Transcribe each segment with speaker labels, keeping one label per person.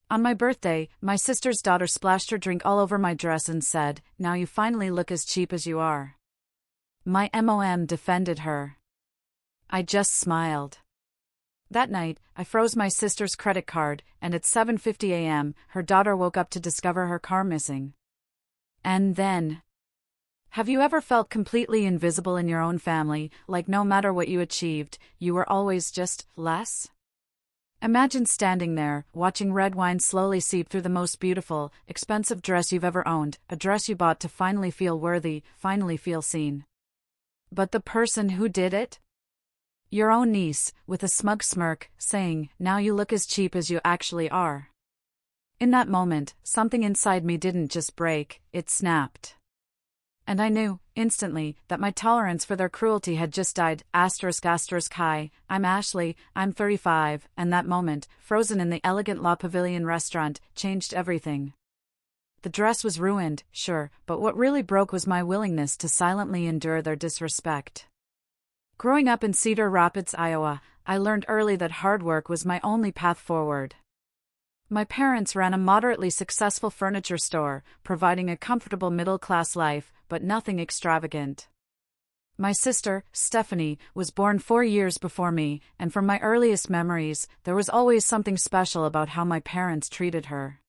Speaker 1: On my birthday, my sister's daughter splashed her drink all over my dress and said, "Now you finally look as cheap as you are." My mom defended her. I just smiled. That night, I froze my sister's credit card, and at 7:50 a.m., her daughter woke up to discover her car missing. And then, have you ever felt completely invisible in your own family, like no matter what you achieved, you were always just less? Imagine standing there, watching red wine slowly seep through the most beautiful, expensive dress you've ever owned, a dress you bought to finally feel worthy, finally feel seen. But the person who did it? Your own niece, with a smug smirk, saying, "Now you look as cheap as you actually are." In that moment, something inside me didn't just break, it snapped. And I knew, instantly, that my tolerance for their cruelty had just died. Hi, I'm Ashley, I'm 35, and that moment, frozen in the elegant La Pavilion restaurant, changed everything. The dress was ruined, sure, but what really broke was my willingness to silently endure their disrespect. Growing up in Cedar Rapids, Iowa, I learned early that hard work was my only path forward. My parents ran a moderately successful furniture store, providing a comfortable middle-class life, but nothing extravagant. My sister, Stephanie, was born 4 years before me, and from my earliest memories, there was always something special about how my parents treated her.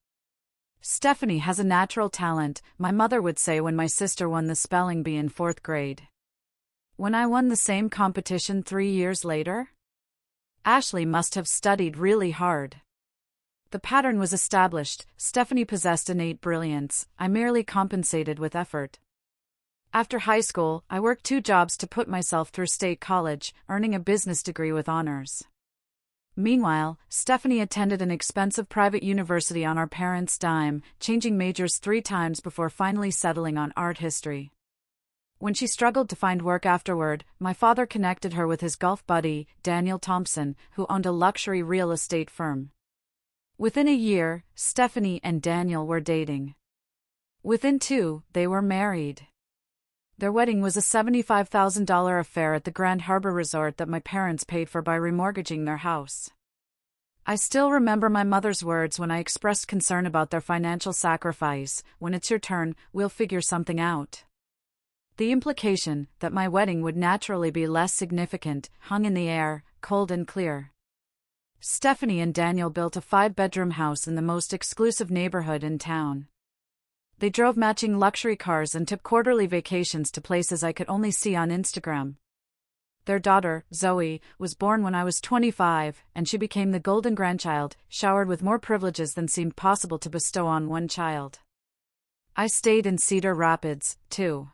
Speaker 1: "Stephanie has a natural talent," my mother would say when my sister won the spelling bee in 4th grade. When I won the same competition 3 years later? "Ashley must have studied really hard." The pattern was established. Stephanie possessed innate brilliance, I merely compensated with effort. After high school, I worked 2 jobs to put myself through state college, earning a business degree with honors. Meanwhile, Stephanie attended an expensive private university on our parents' dime, changing majors 3 times before finally settling on art history. When she struggled to find work afterward, my father connected her with his golf buddy, Daniel Thompson, who owned a luxury real estate firm. Within a year, Stephanie and Daniel were dating. Within 2, they were married. Their wedding was a $75,000 affair at the Grand Harbor Resort that my parents paid for by remortgaging their house. I still remember my mother's words when I expressed concern about their financial sacrifice: "When it's your turn, we'll figure something out." The implication, that my wedding would naturally be less significant, hung in the air, cold and clear. Stephanie and Daniel built a 5-bedroom house in the most exclusive neighborhood in town. They drove matching luxury cars and took quarterly vacations to places I could only see on Instagram. Their daughter, Zoe, was born when I was 25, and she became the golden grandchild, showered with more privileges than seemed possible to bestow on one child. I stayed in Cedar Rapids, too.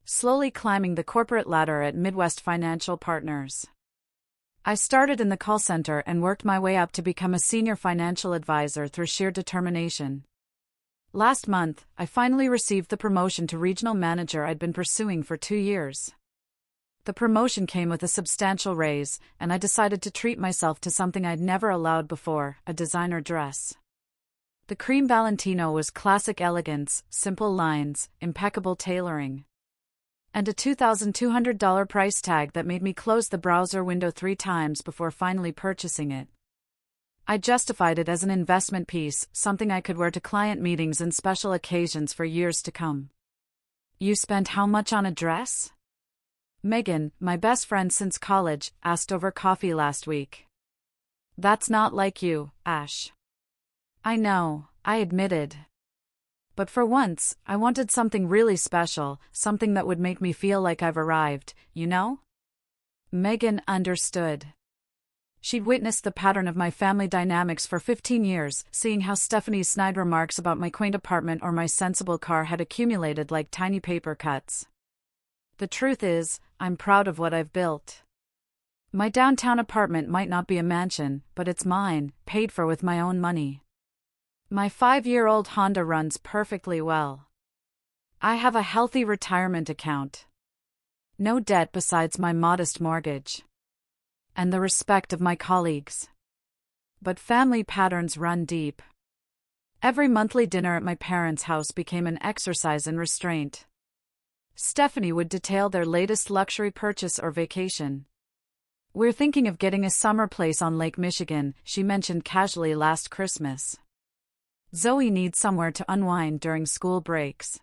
Speaker 1: Slowly climbing the corporate ladder at Midwest Financial Partners. I started in the call center and worked my way up to become a senior financial advisor through sheer determination. Last month, I finally received the promotion to regional manager I'd been pursuing for 2 years. The promotion came with a substantial raise, and I decided to treat myself to something I'd never allowed before: a designer dress. The cream Valentino was classic elegance, simple lines, impeccable tailoring. And a $2,200 price tag that made me close the browser window 3 times before finally purchasing it. I justified it as an investment piece, something I could wear to client meetings and special occasions for years to come. "You spent how much on a dress?" Megan, my best friend since college, asked over coffee last week. "That's not like you, Ash." "I know," I admitted. But for once, I wanted something really special, something that would make me feel like I've arrived, you know? Megan understood. She'd witnessed the pattern of my family dynamics for 15 years, seeing how Stephanie's snide remarks about my quaint apartment or my sensible car had accumulated like tiny paper cuts. The truth is, I'm proud of what I've built. My downtown apartment might not be a mansion, but it's mine, paid for with my own money. My 5-year-old Honda runs perfectly well. I have a healthy retirement account. No debt besides my modest mortgage. And the respect of my colleagues. But family patterns run deep. Every monthly dinner at my parents' house became an exercise in restraint. Stephanie would detail their latest luxury purchase or vacation. "We're thinking of getting a summer place on Lake Michigan," she mentioned casually last Christmas. Zoe needs somewhere to unwind during school breaks.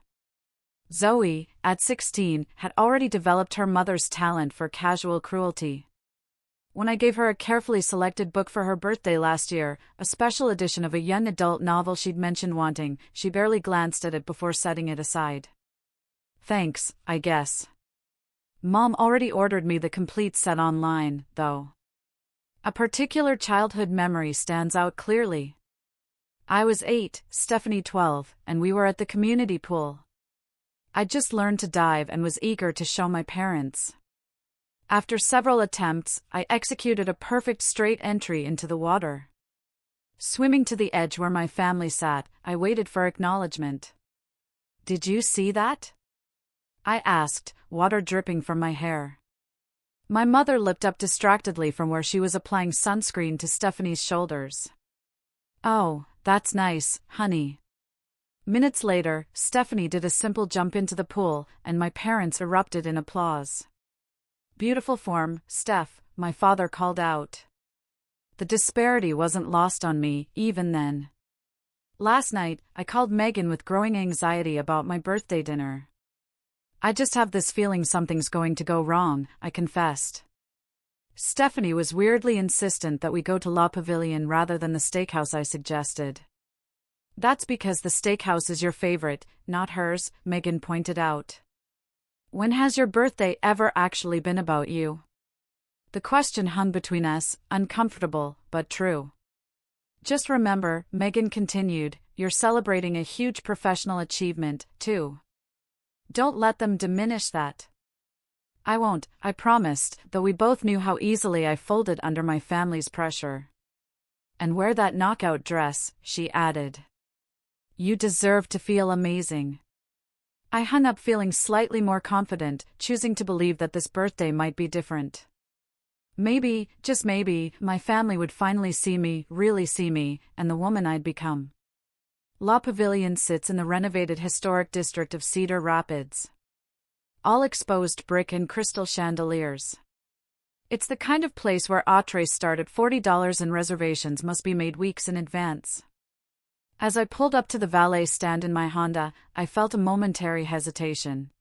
Speaker 1: Zoe, at 16, had already developed her mother's talent for casual cruelty. When I gave her a carefully selected book for her birthday last year, a special edition of a young adult novel she'd mentioned wanting, she barely glanced at it before setting it aside. Thanks, I guess. Mom already ordered me the complete set online, though. A particular childhood memory stands out clearly. I was 8, Stephanie 12, and we were at the community pool. I'd just learned to dive and was eager to show my parents. After several attempts, I executed a perfect straight entry into the water. Swimming to the edge where my family sat, I waited for acknowledgement. "Did you see that?" I asked, water dripping from my hair. My mother looked up distractedly from where she was applying sunscreen to Stephanie's shoulders. "Oh, that's nice, honey." Minutes later, Stephanie did a simple jump into the pool, and my parents erupted in applause. "Beautiful form, Steph," my father called out. The disparity wasn't lost on me, even then. Last night, I called Megan with growing anxiety about my birthday dinner. "I just have this feeling something's going to go wrong," I confessed. Stephanie was weirdly insistent that we go to La Pavilion rather than the steakhouse I suggested. "That's because the steakhouse is your favorite, not hers," Megan pointed out. "When has your birthday ever actually been about you?" The question hung between us, uncomfortable, but true. "Just remember," Megan continued, "you're celebrating a huge professional achievement, too. Don't let them diminish that." "I won't," I promised, though we both knew how easily I folded under my family's pressure. "And wear that knockout dress," she added. "You deserve to feel amazing." I hung up feeling slightly more confident, choosing to believe that this birthday might be different. Maybe, just maybe, my family would finally see me, really see me, and the woman I'd become. La Pavilion sits in the renovated historic district of Cedar Rapids. All exposed brick and crystal chandeliers. It's the kind of place where entrees start at $40 and reservations must be made weeks in advance. As I pulled up to the valet stand in my Honda, I felt a momentary hesitation.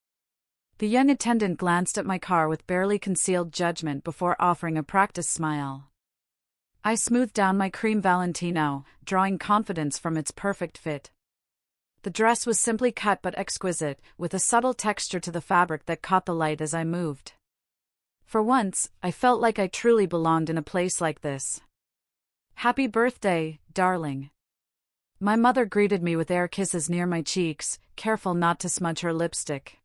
Speaker 1: The young attendant glanced at my car with barely concealed judgment before offering a practice smile. I smoothed down my cream Valentino, drawing confidence from its perfect fit. The dress was simply cut but exquisite, with a subtle texture to the fabric that caught the light as I moved. For once, I felt like I truly belonged in a place like this. "Happy birthday, darling." My mother greeted me with air kisses near my cheeks, careful not to smudge her lipstick.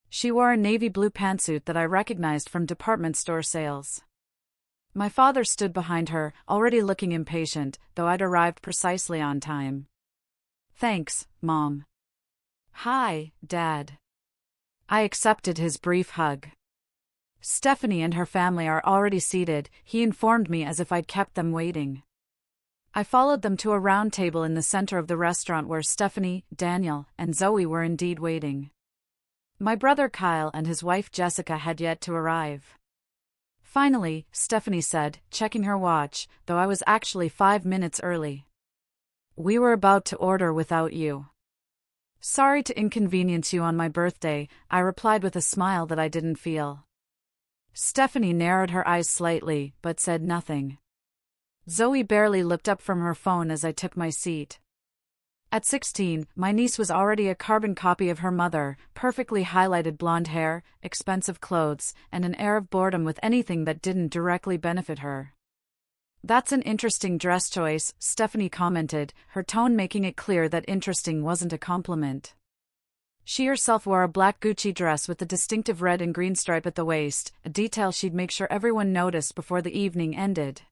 Speaker 1: She wore a navy blue pantsuit that I recognized from department store sales. My father stood behind her, already looking impatient, though I'd arrived precisely on time. "Thanks, Mom." "Hi, Dad." I accepted his brief hug. "Stephanie and her family are already seated," he informed me as if I'd kept them waiting. I followed them to a round table in the center of the restaurant where Stephanie, Daniel, and Zoe were indeed waiting. My brother Kyle and his wife Jessica had yet to arrive. Finally, Stephanie said, checking her watch, though I was actually 5 minutes early. "We were about to order without you." "Sorry to inconvenience you on my birthday," I replied with a smile that I didn't feel. Stephanie narrowed her eyes slightly, but said nothing. Zoe barely looked up from her phone as I took my seat. At 16, my niece was already a carbon copy of her mother, perfectly highlighted blonde hair, expensive clothes, and an air of boredom with anything that didn't directly benefit her. "That's an interesting dress choice," Stephanie commented, her tone making it clear that interesting wasn't a compliment. She herself wore a black Gucci dress with the distinctive red and green stripe at the waist, a detail she'd make sure everyone noticed before the evening ended.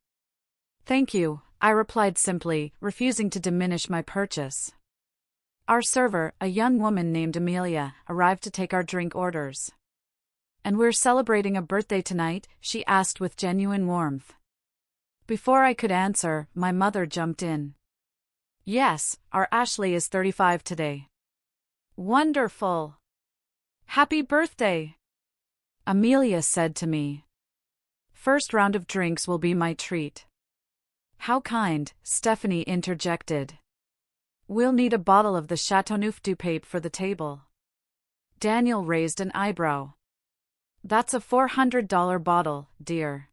Speaker 1: "Thank you," I replied simply, refusing to diminish my purchase. Our server, a young woman named Amelia, arrived to take our drink orders. "And we're celebrating a birthday tonight?" she asked with genuine warmth. Before I could answer, my mother jumped in. "Yes, our Ashley is 35 today." "Wonderful! Happy birthday!" Amelia said to me. "First round of drinks will be my treat." "How kind," Stephanie interjected. We'll need a bottle of the Chateauneuf du Pape for the table. Daniel raised an eyebrow. That's a $400 bottle, dear.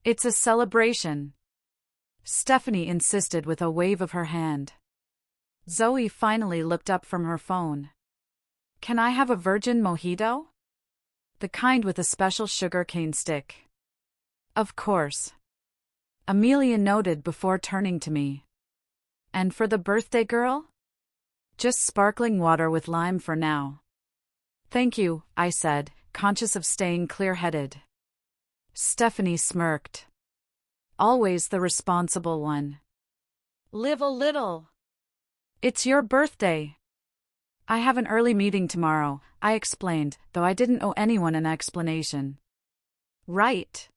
Speaker 1: It's a celebration. Stephanie insisted with a wave of her hand. Zoe finally looked up from her phone. Can I have a virgin mojito? The kind with a special sugar cane stick. Of course. Amelia noted before turning to me. And for the birthday girl? Just sparkling water with lime for now. Thank you, I said, conscious of staying clear-headed. Stephanie smirked. Always the responsible one. Live a little. It's your birthday. I have an early meeting tomorrow, I explained, though I didn't owe anyone an explanation. Right.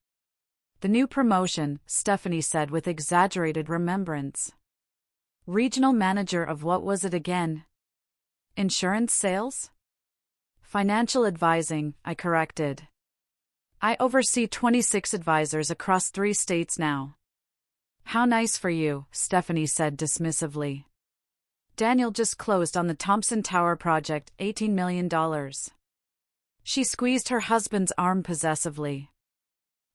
Speaker 1: The new promotion, Stephanie said with exaggerated remembrance. Regional manager of what was it again? Insurance sales? Financial advising, I corrected. I oversee 26 advisors across 3 states now. How nice for you, Stephanie said dismissively. Daniel just closed on the Thompson Tower project, $18 million. She squeezed her husband's arm possessively.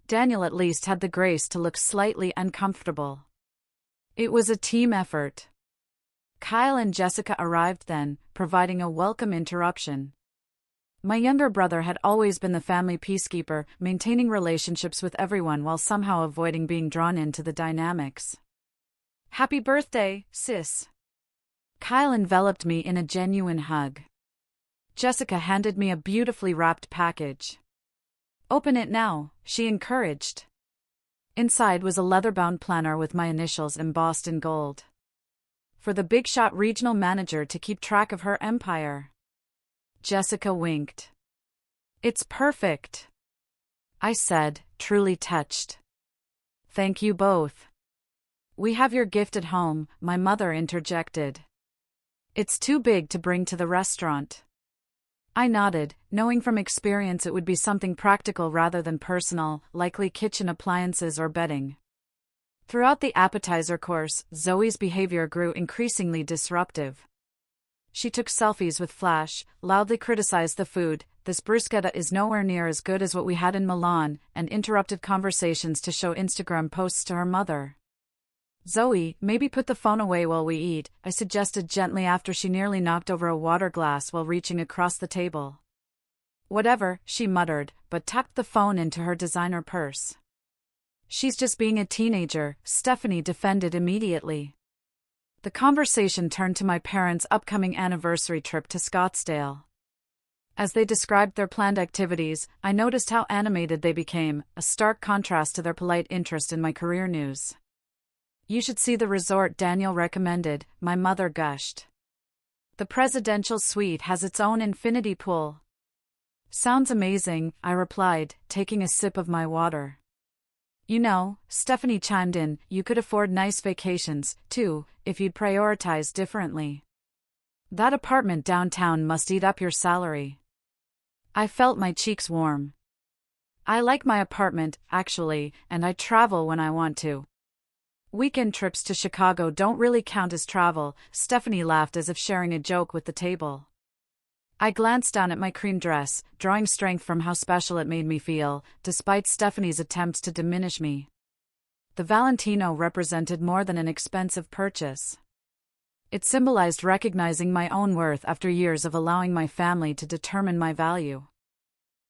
Speaker 1: Daniel at least had the grace to look slightly uncomfortable. It was a team effort. Kyle and Jessica arrived then, providing a welcome interruption. My younger brother had always been the family peacekeeper, maintaining relationships with everyone while somehow avoiding being drawn into the dynamics. Happy birthday, sis. Kyle enveloped me in a genuine hug. Jessica handed me a beautifully wrapped package. Open it now, she encouraged. Inside was a leather-bound planner with my initials embossed in gold. For the big shot regional manager to keep track of her empire. Jessica winked. It's perfect, I said, truly touched. Thank you both. We have your gift at home, my mother interjected. It's too big to bring to the restaurant. I nodded, knowing from experience it would be something practical rather than personal, likely kitchen appliances or bedding. Throughout the appetizer course, Zoe's behavior grew increasingly disruptive. She took selfies with Flash, loudly criticized the food, this bruschetta is nowhere near as good as what we had in Milan, and interrupted conversations to show Instagram posts to her mother. Zoe, maybe put the phone away while we eat, I suggested gently after she nearly knocked over a water glass while reaching across the table. Whatever, she muttered, but tucked the phone into her designer purse. She's just being a teenager, Stephanie defended immediately. The conversation turned to my parents' upcoming anniversary trip to Scottsdale. As they described their planned activities, I noticed how animated they became, a stark contrast to their polite interest in my career news. You should see the resort Daniel recommended, my mother gushed. The presidential suite has its own infinity pool. Sounds amazing, I replied, taking a sip of my water. You know, Stephanie chimed in, you could afford nice vacations, too, if you'd prioritize differently. That apartment downtown must eat up your salary. I felt my cheeks warm. I like my apartment, actually, and I travel when I want to. Weekend trips to Chicago don't really count as travel, Stephanie laughed as if sharing a joke with the table. I glanced down at my cream dress, drawing strength from how special it made me feel, despite Stephanie's attempts to diminish me. The Valentino represented more than an expensive purchase. It symbolized recognizing my own worth after years of allowing my family to determine my value.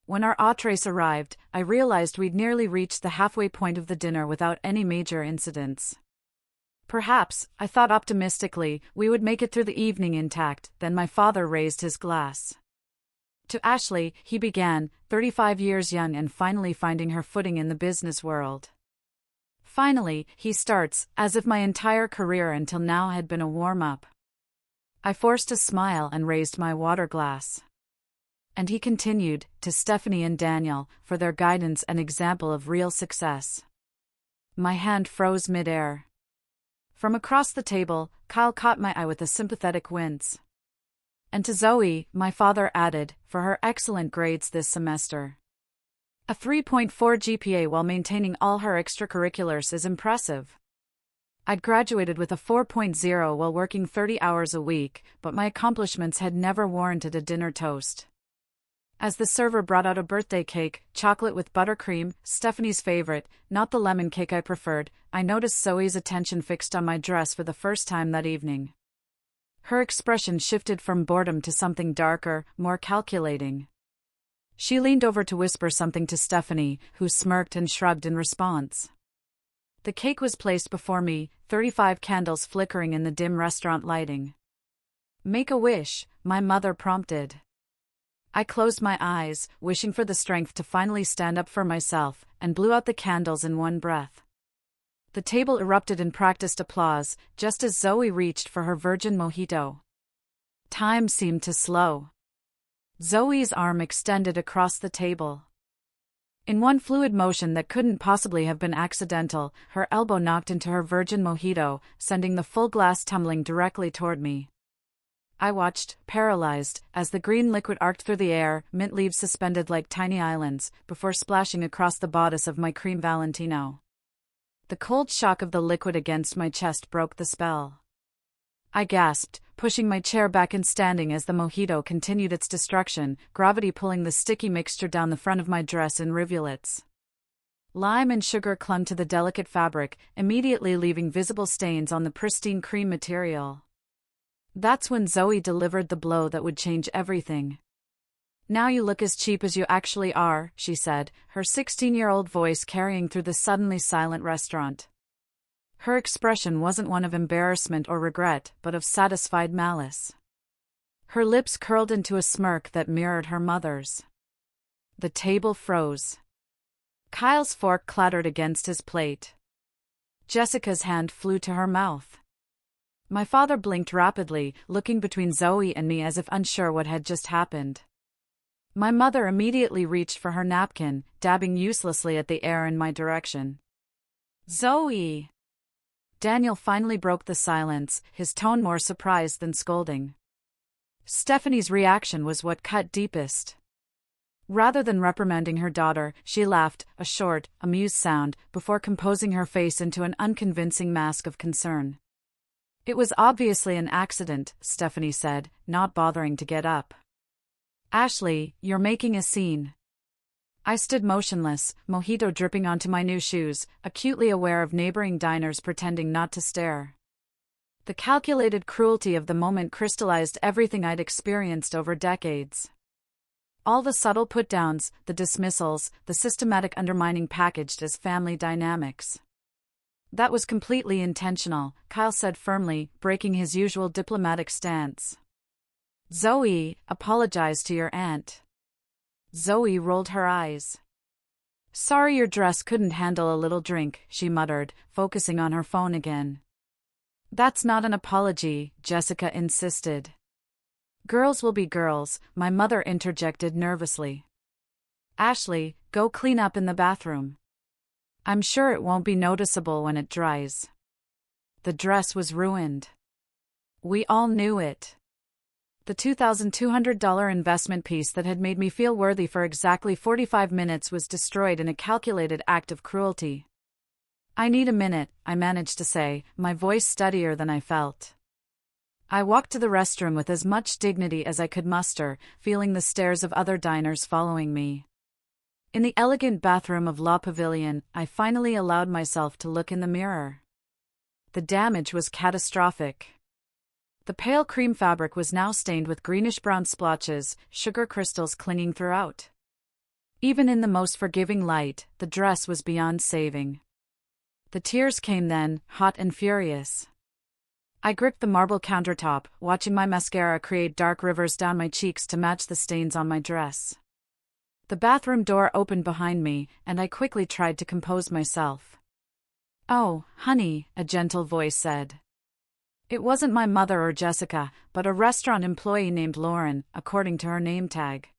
Speaker 1: When our entrees arrived, I realized we'd nearly reached the halfway point of the dinner without any major incidents. Perhaps, I thought optimistically, we would make it through the evening intact, then my father raised his glass. To Ashley, he began, 35 years young and finally finding her footing in the business world. Finally, he starts, as if my entire career until now had been a warm-up. I forced a smile and raised my water glass. And he continued, to Stephanie and Daniel, for their guidance and example of real success. My hand froze mid-air. From across the table, Kyle caught my eye with a sympathetic wince. And to Zoe, my father added, for her excellent grades this semester. A 3.4 GPA while maintaining all her extracurriculars is impressive. I'd graduated with a 4.0 while working 30 hours a week, but my accomplishments had never warranted a dinner toast. As the server brought out a birthday cake, chocolate with buttercream, Stephanie's favorite, not the lemon cake I preferred, I noticed Zoe's attention fixed on my dress for the first time that evening. Her expression shifted from boredom to something darker, more calculating. She leaned over to whisper something to Stephanie, who smirked and shrugged in response. The cake was placed before me, 35 candles flickering in the dim restaurant lighting. "Make a wish," my mother prompted. I closed my eyes, wishing for the strength to finally stand up for myself, and blew out the candles in one breath. The table erupted in practiced applause, just as Zoe reached for her virgin mojito. Time seemed to slow. Zoe's arm extended across the table. In one fluid motion that couldn't possibly have been accidental, her elbow knocked into her virgin mojito, sending the full glass tumbling directly toward me. I watched, paralyzed, as the green liquid arced through the air, mint leaves suspended like tiny islands, before splashing across the bodice of my cream Valentino. The cold shock of the liquid against my chest broke the spell. I gasped, pushing my chair back and standing as the mojito continued its destruction, gravity pulling the sticky mixture down the front of my dress in rivulets. Lime and sugar clung to the delicate fabric, immediately leaving visible stains on the pristine cream material. That's when Zoe delivered the blow that would change everything. "Now you look as cheap as you actually are," she said, her 16-year-old voice carrying through the suddenly silent restaurant. Her expression wasn't one of embarrassment or regret, but of satisfied malice. Her lips curled into a smirk that mirrored her mother's. The table froze. Kyle's fork clattered against his plate. Jessica's hand flew to her mouth. My father blinked rapidly, looking between Zoe and me as if unsure what had just happened. My mother immediately reached for her napkin, dabbing uselessly at the air in my direction. "Zoe!" Daniel finally broke the silence, his tone more surprised than scolding. Stephanie's reaction was what cut deepest. Rather than reprimanding her daughter, she laughed, a short, amused sound, before composing her face into an unconvincing mask of concern. "It was obviously an accident," Stephanie said, not bothering to get up. "Ashley, you're making a scene." I stood motionless, mojito dripping onto my new shoes, acutely aware of neighboring diners pretending not to stare. The calculated cruelty of the moment crystallized everything I'd experienced over decades. All the subtle put-downs, the dismissals, the systematic undermining packaged as family dynamics. "That was completely intentional," Kyle said firmly, breaking his usual diplomatic stance. "Zoe, apologize to your aunt." Zoe rolled her eyes. "Sorry your dress couldn't handle a little drink," she muttered, focusing on her phone again. "That's not an apology," Jessica insisted. "Girls will be girls," my mother interjected nervously. "Ashley, go clean up in the bathroom. I'm sure it won't be noticeable when it dries." The dress was ruined. We all knew it. The $2,200 investment piece that had made me feel worthy for exactly 45 minutes was destroyed in a calculated act of cruelty. "I need a minute," I managed to say, my voice steadier than I felt. I walked to the restroom with as much dignity as I could muster, feeling the stares of other diners following me. In the elegant bathroom of La Pavilion, I finally allowed myself to look in the mirror. The damage was catastrophic. The pale cream fabric was now stained with greenish-brown splotches, sugar crystals clinging throughout. Even in the most forgiving light, the dress was beyond saving. The tears came then, hot and furious. I gripped the marble countertop, watching my mascara create dark rivers down my cheeks to match the stains on my dress. The bathroom door opened behind me, and I quickly tried to compose myself. "Oh, honey," a gentle voice said. It wasn't my mother or Jessica, but a restaurant employee named Lauren, according to her name tag.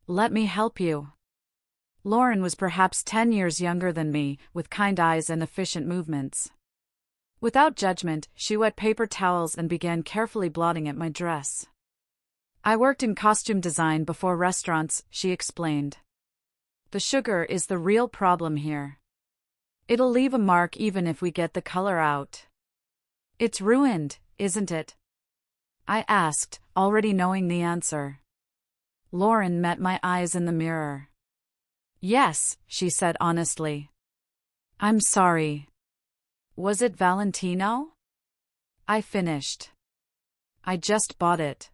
Speaker 1: "Let me help you." Lauren was perhaps 10 years younger than me, with kind eyes and efficient movements. Without judgment, she wet paper towels and began carefully blotting at my dress. "I worked in costume design before restaurants," she explained. "The sugar is the real problem here. It'll leave a mark even if we get the color out. It's ruined, isn't it? I asked, already knowing the answer. Lauren met my eyes in the mirror. Yes, she said honestly. I'm sorry. Was it Valentino? I finished. I just bought it.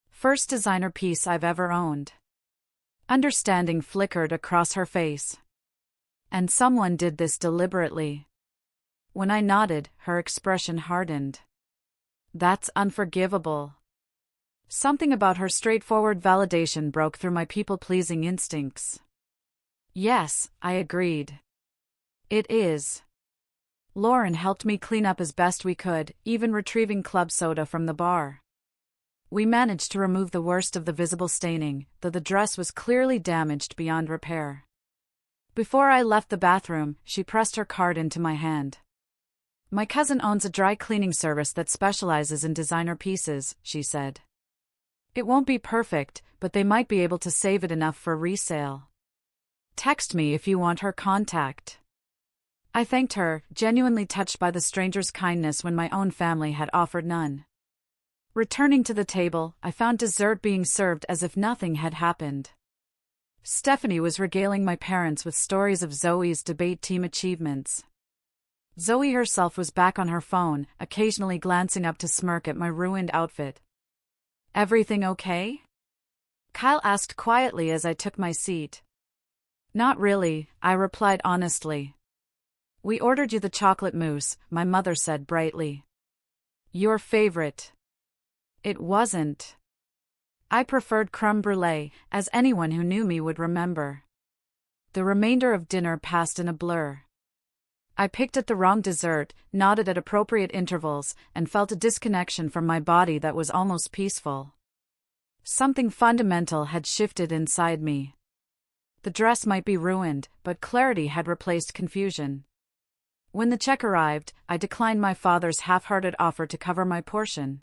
Speaker 1: First designer piece I've ever owned. Understanding flickered across her face. And someone did this deliberately. When I nodded, her expression hardened. That's unforgivable. Something about her straightforward validation broke through my people-pleasing instincts. Yes, I agreed. It is. Lauren helped me clean up as best we could, even retrieving club soda from the bar. We managed to remove the worst of the visible staining, though the dress was clearly damaged beyond repair. Before I left the bathroom, she pressed her card into my hand. My cousin owns a dry cleaning service that specializes in designer pieces, she said. It won't be perfect, but they might be able to save it enough for resale. Text me if you want her contact. I thanked her, genuinely touched by the stranger's kindness when my own family had offered none. Returning to the table, I found dessert being served as if nothing had happened. Stephanie was regaling my parents with stories of Zoe's debate team achievements. Zoe herself was back on her phone, occasionally glancing up to smirk at my ruined outfit. Everything okay? Kyle asked quietly as I took my seat. Not really, I replied honestly. We ordered you the chocolate mousse, my mother said brightly. Your favorite. It wasn't. I preferred creme brulee, as anyone who knew me would remember. The remainder of dinner passed in a blur. I picked at the wrong dessert, nodded at appropriate intervals, and felt a disconnection from my body that was almost peaceful. Something fundamental had shifted inside me. The dress might be ruined, but clarity had replaced confusion. When the check arrived, I declined my father's half-hearted offer to cover my portion.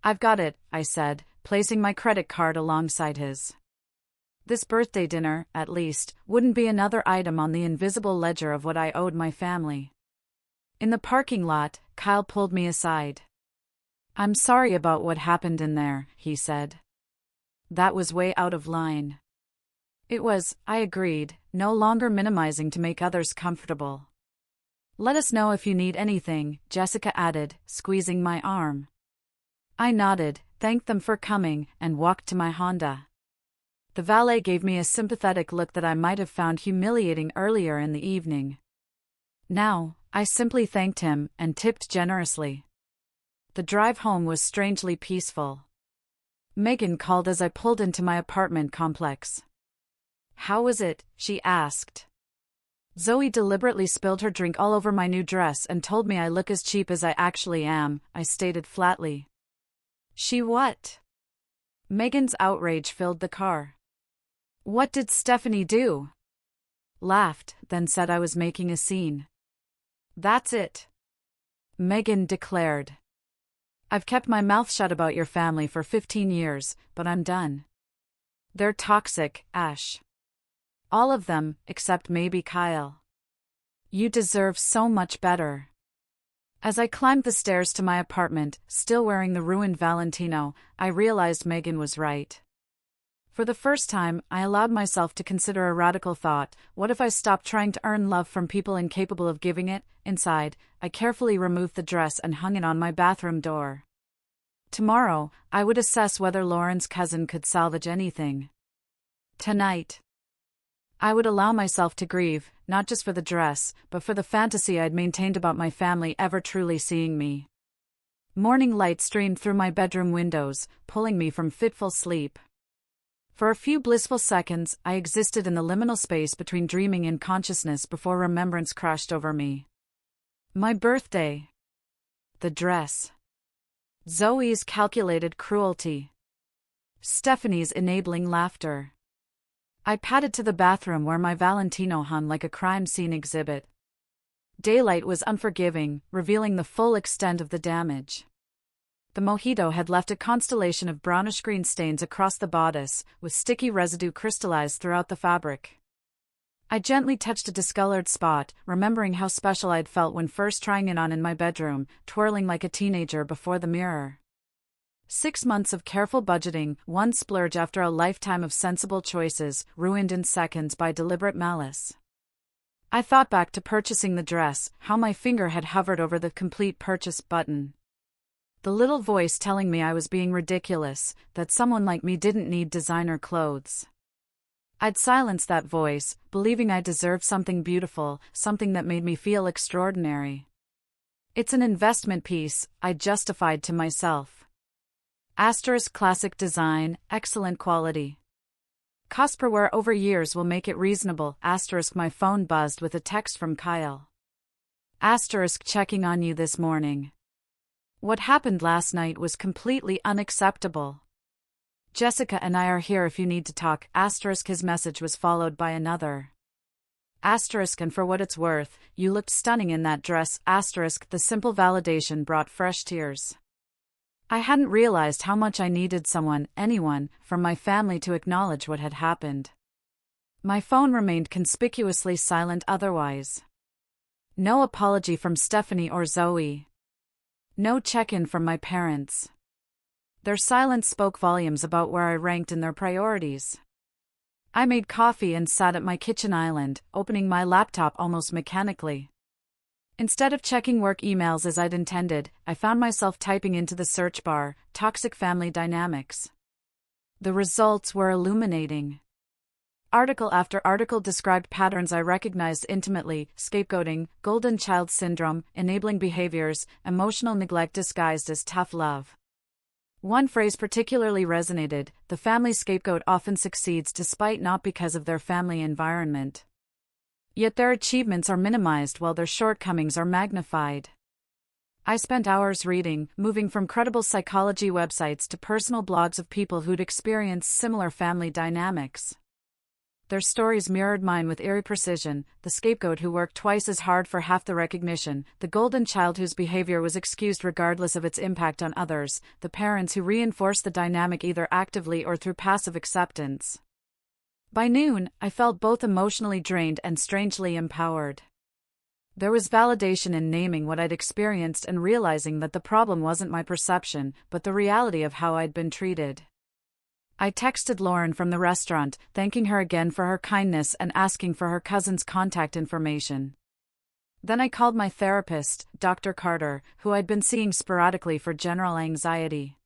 Speaker 1: I've got it, I said, placing my credit card alongside his. This birthday dinner, at least, wouldn't be another item on the invisible ledger of what I owed my family. In the parking lot, Kyle pulled me aside. I'm sorry about what happened in there, he said. That was way out of line. It was, I agreed, no longer minimizing to make others comfortable. Let us know if you need anything, Jessica added, squeezing my arm. I nodded, thanked them for coming, and walked to my Honda. The valet gave me a sympathetic look that I might have found humiliating earlier in the evening. Now, I simply thanked him and tipped generously. The drive home was strangely peaceful. Megan called as I pulled into my apartment complex. How was it? She asked. Zoe deliberately spilled her drink all over my new dress and told me I look as cheap as I actually am, I stated flatly. She what? Megan's outrage filled the car. What did Stephanie do? Laughed, then said I was making a scene. That's it. Megan declared. I've kept my mouth shut about your family for 15 years, but I'm done. They're toxic, Ash. All of them, except maybe Kyle. You deserve so much better. As I climbed the stairs to my apartment, still wearing the ruined Valentino, I realized Megan was right. For the first time, I allowed myself to consider a radical thought. What if I stopped trying to earn love from people incapable of giving it? Inside, I carefully removed the dress and hung it on my bathroom door. Tomorrow, I would assess whether Lauren's cousin could salvage anything. Tonight, I would allow myself to grieve, not just for the dress, but for the fantasy I'd maintained about my family ever truly seeing me. Morning light streamed through my bedroom windows, pulling me from fitful sleep. For a few blissful seconds, I existed in the liminal space between dreaming and consciousness before remembrance crashed over me. My birthday. The dress. Zoe's calculated cruelty. Stephanie's enabling laughter. I padded to the bathroom where my Valentino hung like a crime scene exhibit. Daylight was unforgiving, revealing the full extent of the damage. The mojito had left a constellation of brownish-green stains across the bodice, with sticky residue crystallized throughout the fabric. I gently touched a discolored spot, remembering how special I'd felt when first trying it on in my bedroom, twirling like a teenager before the mirror. 6 months of careful budgeting, one splurge after a lifetime of sensible choices, ruined in seconds by deliberate malice. I thought back to purchasing the dress, how my finger had hovered over the complete purchase button. The little voice telling me I was being ridiculous, that someone like me didn't need designer clothes. I'd silenced that voice, believing I deserved something beautiful, something that made me feel extraordinary. It's an investment piece, I justified to myself. Asterisk classic design, excellent quality. Cost per wear over years will make it reasonable. Asterisk my phone buzzed with a text from Kyle. Asterisk checking on you this morning. What happened last night was completely unacceptable. Jessica and I are here if you need to talk. Asterisk his message was followed by another. Asterisk and for what it's worth, you looked stunning in that dress. Asterisk the simple validation brought fresh tears. I hadn't realized how much I needed someone, anyone, from my family to acknowledge what had happened. My phone remained conspicuously silent otherwise. No apology from Stephanie or Zoe. No check-in from my parents. Their silence spoke volumes about where I ranked in their priorities. I made coffee and sat at my kitchen island, opening my laptop almost mechanically. Instead of checking work emails as I'd intended, I found myself typing into the search bar, toxic family dynamics. The results were illuminating. Article after article described patterns I recognized intimately: scapegoating, golden child syndrome, enabling behaviors, emotional neglect disguised as tough love. One phrase particularly resonated: the family scapegoat often succeeds despite not because of their family environment. Yet their achievements are minimized while their shortcomings are magnified. I spent hours reading, moving from credible psychology websites to personal blogs of people who'd experienced similar family dynamics. Their stories mirrored mine with eerie precision: the scapegoat who worked twice as hard for half the recognition, the golden child whose behavior was excused regardless of its impact on others, the parents who reinforced the dynamic either actively or through passive acceptance. By noon, I felt both emotionally drained and strangely empowered. There was validation in naming what I'd experienced and realizing that the problem wasn't my perception, but the reality of how I'd been treated. I texted Lauren from the restaurant, thanking her again for her kindness and asking for her cousin's contact information. Then I called my therapist, Dr. Carter, who I'd been seeing sporadically for general anxiety.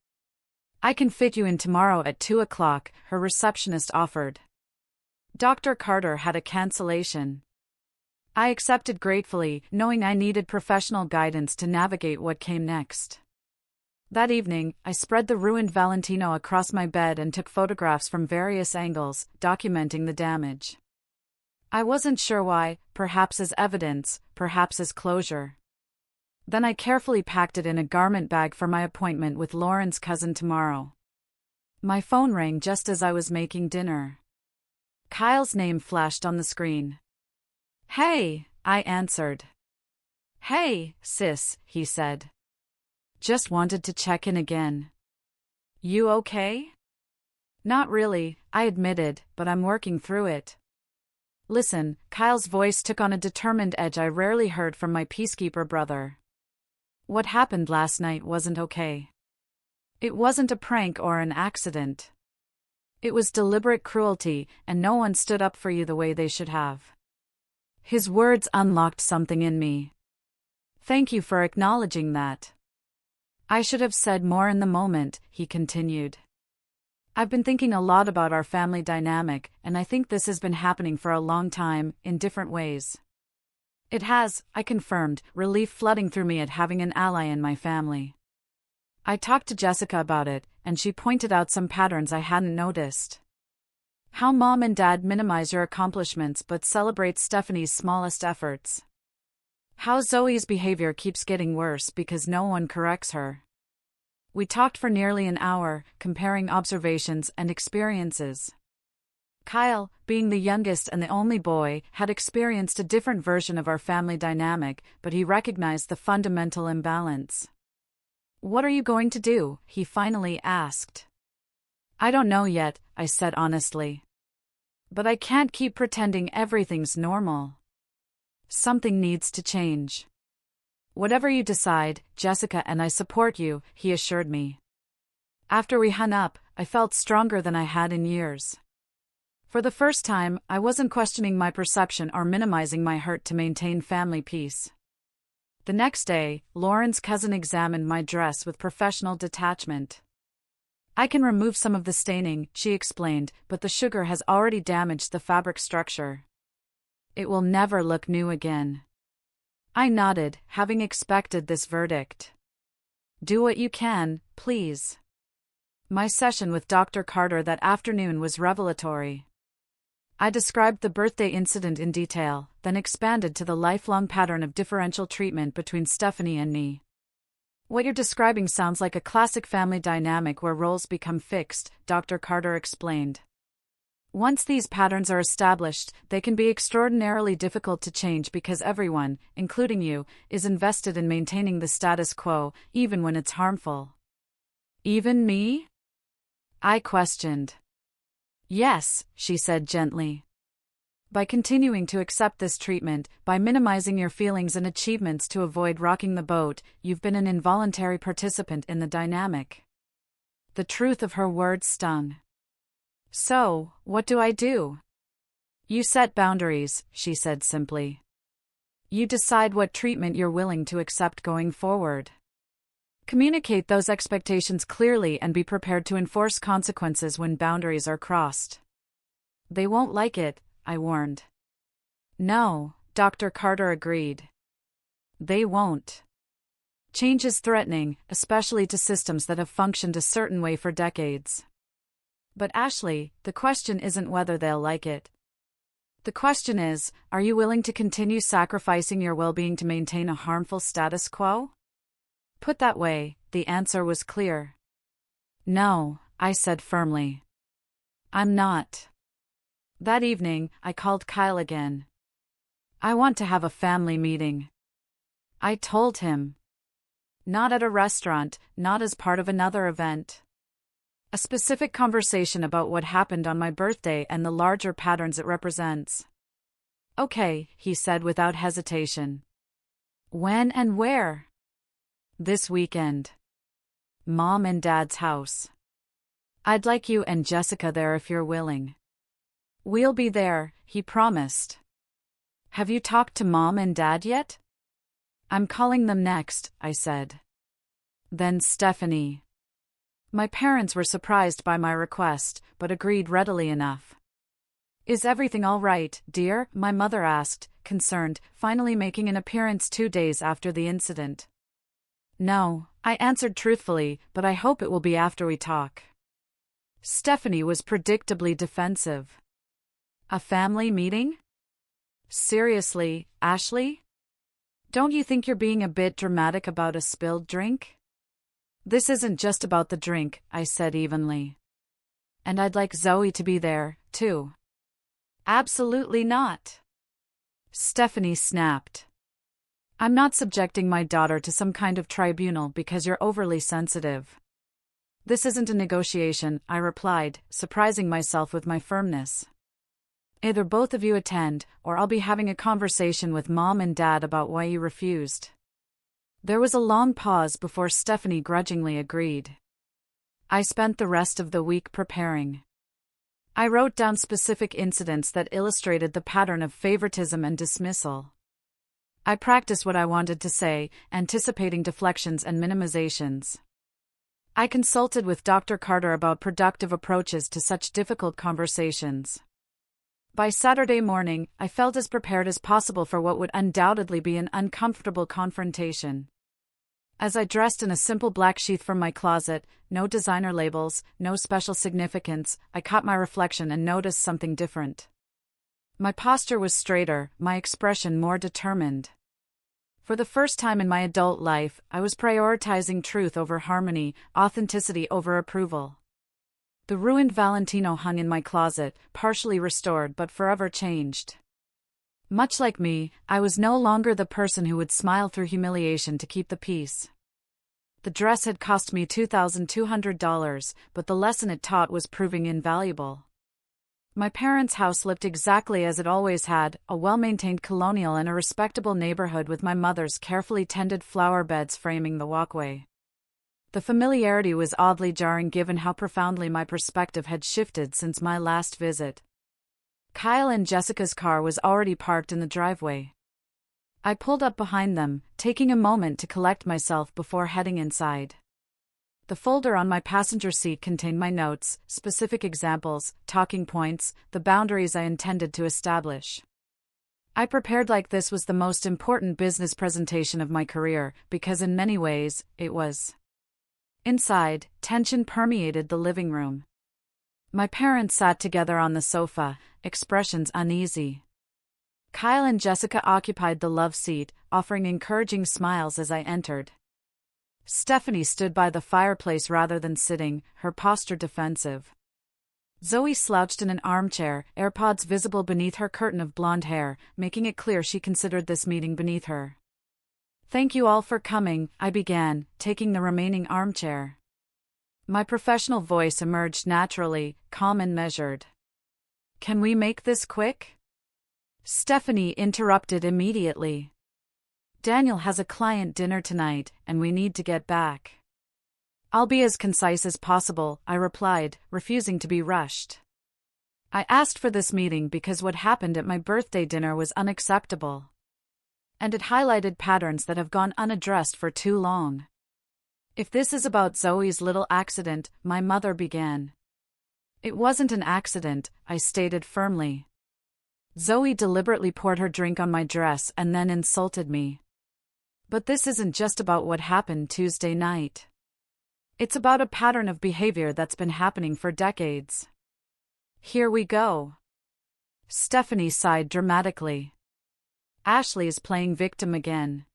Speaker 1: "I can fit you in tomorrow at 2 o'clock, her receptionist offered. Dr. Carter had a cancellation. I accepted gratefully, knowing I needed professional guidance to navigate what came next. That evening, I spread the ruined Valentino across my bed and took photographs from various angles, documenting the damage. I wasn't sure why, perhaps as evidence, perhaps as closure. Then I carefully packed it in a garment bag for my appointment with Lauren's cousin tomorrow. My phone rang just as I was making dinner. Kyle's name flashed on the screen. "Hey," I answered. "Hey, sis," he said. "Just wanted to check in again. You okay?" "Not really," I admitted, "but I'm working through it." "Listen," Kyle's voice took on a determined edge I rarely heard from my peacekeeper brother. "What happened last night wasn't okay. It wasn't a prank or an accident. It was deliberate cruelty, and no one stood up for you the way they should have." His words unlocked something in me. "Thank you for acknowledging that." "I should have said more in the moment," he continued. "I've been thinking a lot about our family dynamic, and I think this has been happening for a long time, in different ways." "It has," I confirmed, relief flooding through me at having an ally in my family. I talked to Jessica about it, and she pointed out some patterns I hadn't noticed. How mom and dad minimize your accomplishments but celebrate Stephanie's smallest efforts. How Zoe's behavior keeps getting worse because no one corrects her. We talked for nearly an hour, comparing observations and experiences. Kyle, being the youngest and the only boy, had experienced a different version of our family dynamic, but he recognized the fundamental imbalance. "What are you going to do?" he finally asked. "I don't know yet," I said honestly. But I can't keep pretending everything's normal. Something needs to change. Whatever you decide, Jessica and I support you, he assured me. After we hung up, I felt stronger than I had in years. For the first time, I wasn't questioning my perception or minimizing my hurt to maintain family peace. The next day, Lauren's cousin examined my dress with professional detachment. I can remove some of the staining, she explained, but the sugar has already damaged the fabric structure. It will never look new again. I nodded, having expected this verdict. Do what you can, please. My session with Dr. Carter that afternoon was revelatory. I described the birthday incident in detail, then expanded to the lifelong pattern of differential treatment between Stephanie and me. What you're describing sounds like a classic family dynamic where roles become fixed, Dr. Carter explained. Once these patterns are established, they can be extraordinarily difficult to change because everyone, including you, is invested in maintaining the status quo, even when it's harmful. Even me? I questioned. Yes, she said gently. By continuing to accept this treatment, by minimizing your feelings and achievements to avoid rocking the boat, you've been an involuntary participant in the dynamic. The truth of her words stung. So, what do I do? You set boundaries, she said simply. You decide what treatment you're willing to accept going forward. Communicate those expectations clearly and be prepared to enforce consequences when boundaries are crossed. They won't like it, I warned. No, Dr. Carter agreed. They won't. Change is threatening, especially to systems that have functioned a certain way for decades. But Ashley, the question isn't whether they'll like it. The question is, are you willing to continue sacrificing your well-being to maintain a harmful status quo? Put that way, the answer was clear. No, I said firmly. I'm not. That evening, I called Kyle again. I want to have a family meeting. I told him. Not at a restaurant, not as part of another event. A specific conversation about what happened on my birthday and the larger patterns it represents. Okay, he said without hesitation. When and where? This weekend. Mom and Dad's house. I'd like you and Jessica there if you're willing. We'll be there, he promised. Have you talked to Mom and Dad yet? I'm calling them next, I said. Then Stephanie. My parents were surprised by my request, but agreed readily enough. Is everything all right, dear? My mother asked, concerned, finally making an appearance 2 days after the incident. No, I answered truthfully, but I hope it will be after we talk. Stephanie was predictably defensive. A family meeting? Seriously, Ashley? Don't you think you're being a bit dramatic about a spilled drink? This isn't just about the drink, I said evenly. And I'd like Zoe to be there, too. Absolutely not. Stephanie snapped. I'm not subjecting my daughter to some kind of tribunal because you're overly sensitive. This isn't a negotiation, I replied, surprising myself with my firmness. Either both of you attend, or I'll be having a conversation with Mom and Dad about why you refused. There was a long pause before Stephanie grudgingly agreed. I spent the rest of the week preparing. I wrote down specific incidents that illustrated the pattern of favoritism and dismissal. I practiced what I wanted to say, anticipating deflections and minimizations. I consulted with Dr. Carter about productive approaches to such difficult conversations. By Saturday morning, I felt as prepared as possible for what would undoubtedly be an uncomfortable confrontation. As I dressed in a simple black sheath from my closet, no designer labels, no special significance, I caught my reflection and noticed something different. My posture was straighter, my expression more determined. For the first time in my adult life, I was prioritizing truth over harmony, authenticity over approval. The ruined Valentino hung in my closet, partially restored but forever changed. Much like me, I was no longer the person who would smile through humiliation to keep the peace. The dress had cost me $2,200, but the lesson it taught was proving invaluable. My parents' house looked exactly as it always had, a well-maintained colonial and a respectable neighborhood with my mother's carefully tended flower beds framing the walkway. The familiarity was oddly jarring given how profoundly my perspective had shifted since my last visit. Kyle and Jessica's car was already parked in the driveway. I pulled up behind them, taking a moment to collect myself before heading inside. The folder on my passenger seat contained my notes, specific examples, talking points, the boundaries I intended to establish. I prepared like this was the most important business presentation of my career, because in many ways, it was. Inside, tension permeated the living room. My parents sat together on the sofa, expressions uneasy. Kyle and Jessica occupied the love seat, offering encouraging smiles as I entered. Stephanie stood by the fireplace rather than sitting, her posture defensive. Zoe slouched in an armchair, AirPods visible beneath her curtain of blonde hair, making it clear she considered this meeting beneath her. "Thank you all for coming," I began, taking the remaining armchair. My professional voice emerged naturally, calm and measured. "Can we make this quick?" Stephanie interrupted immediately. "Daniel has a client dinner tonight, and we need to get back." "I'll be as concise as possible," I replied, refusing to be rushed. I asked for this meeting because what happened at my birthday dinner was unacceptable. And it highlighted patterns that have gone unaddressed for too long. "If this is about Zoe's little accident," my mother began. "It wasn't an accident," I stated firmly. "Zoe deliberately poured her drink on my dress and then insulted me. But this isn't just about what happened Tuesday night. It's about a pattern of behavior that's been happening for decades." "Here we go." Stephanie sighed dramatically. "Ashley is playing victim again."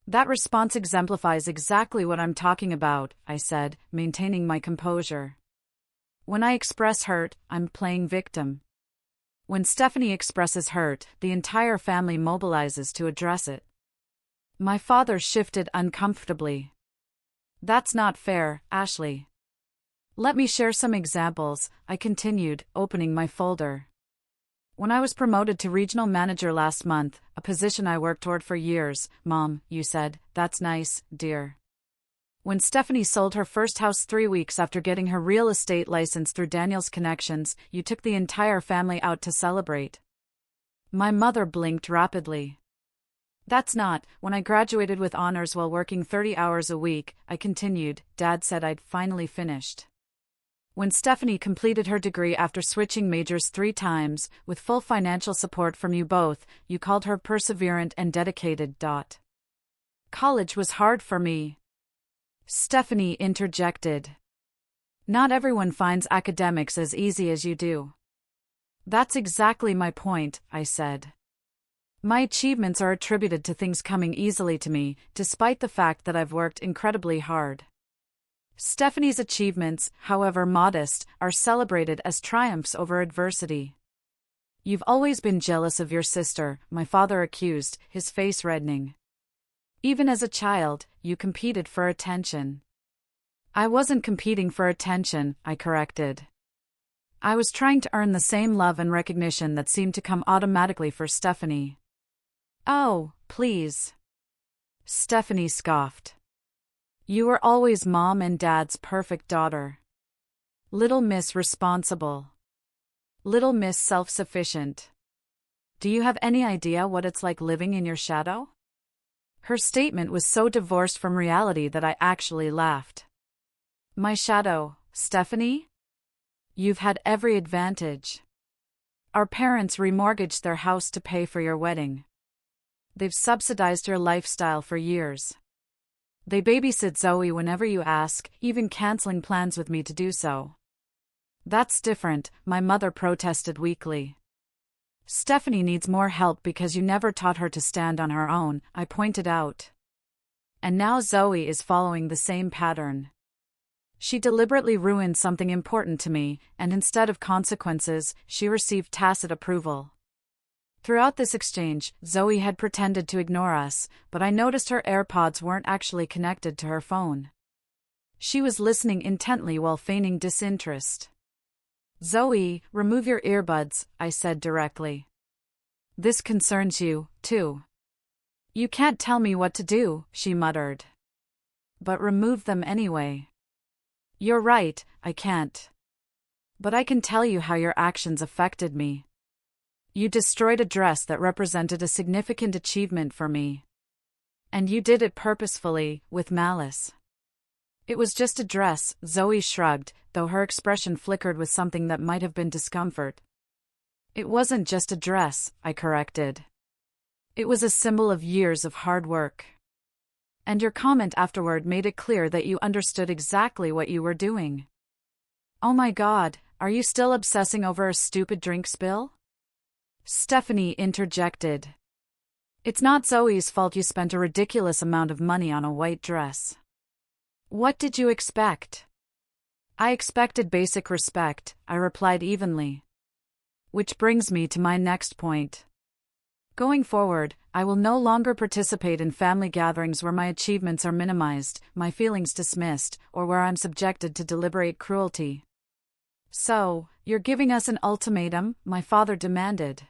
Speaker 1: "That response exemplifies exactly what I'm talking about," I said, maintaining my composure. "When I express hurt, I'm playing victim. When Stephanie expresses hurt, the entire family mobilizes to address it." My father shifted uncomfortably. "That's not fair, Ashley." "Let me share some examples," I continued, opening my folder. "When I was promoted to regional manager last month, a position I worked toward for years, Mom, you said, 'That's nice, dear.' When Stephanie sold her first house 3 weeks after getting her real estate license through Daniel's connections, you took the entire family out to celebrate." My mother blinked rapidly. "That's not, when I graduated with honors while working 30 hours a week," I continued. "Dad said I'd finally finished. When Stephanie completed her degree after switching majors 3 times, with full financial support from you both, you called her perseverant and dedicated. College was hard for me." Stephanie interjected. "Not everyone finds academics as easy as you do." "That's exactly my point," I said. "My achievements are attributed to things coming easily to me, despite the fact that I've worked incredibly hard. Stephanie's achievements, however modest, are celebrated as triumphs over adversity." "You've always been jealous of your sister," my father accused, his face reddening. "Even as a child, you competed for attention." "I wasn't competing for attention," I corrected. "I was trying to earn the same love and recognition that seemed to come automatically for Stephanie." "Oh, please." Stephanie scoffed. "You were always Mom and Dad's perfect daughter. Little Miss Responsible. Little Miss Self-Sufficient. Do you have any idea what it's like living in your shadow?" Her statement was so divorced from reality that I actually laughed. "My shadow, Stephanie? You've had every advantage. Our parents remortgaged their house to pay for your wedding. They've subsidized your lifestyle for years. They babysit Zoe whenever you ask, even canceling plans with me to do so." "That's different," my mother protested weakly. "Stephanie needs more help because you never taught her to stand on her own," I pointed out. "And now Zoe is following the same pattern. She deliberately ruined something important to me, and instead of consequences, she received tacit approval." Throughout this exchange, Zoe had pretended to ignore us, but I noticed her AirPods weren't actually connected to her phone. She was listening intently while feigning disinterest. Zoe, remove your earbuds, I said directly. This concerns you, too. You can't tell me what to do, she muttered. But remove them anyway. You're right, I can't. But I can tell you how your actions affected me. You destroyed a dress that represented a significant achievement for me. And you did it purposefully, with malice. It was just a dress, Zoe shrugged, though her expression flickered with something that might have been discomfort. It wasn't just a dress, I corrected. It was a symbol of years of hard work. And your comment afterward made it clear that you understood exactly what you were doing. Oh my God, are you still obsessing over a stupid drink spill? Stephanie interjected. It's not Zoe's fault you spent a ridiculous amount of money on a white dress. What did you expect? I expected basic respect, I replied evenly. Which brings me to my next point. Going forward, I will no longer participate in family gatherings where my achievements are minimized, my feelings dismissed, or where I'm subjected to deliberate cruelty. So, you're giving us an ultimatum, my father demanded.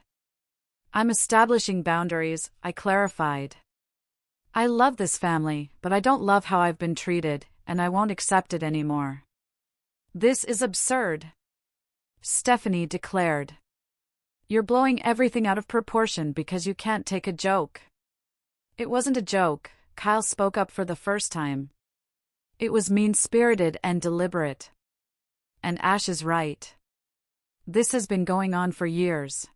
Speaker 1: I'm establishing boundaries, I clarified. I love this family, but I don't love how I've been treated, and I won't accept it anymore. This is absurd, Stephanie declared. You're blowing everything out of proportion because you can't take a joke. It wasn't a joke, Kyle spoke up for the first time. It was mean-spirited and deliberate. And Ash is right. This has been going on for years.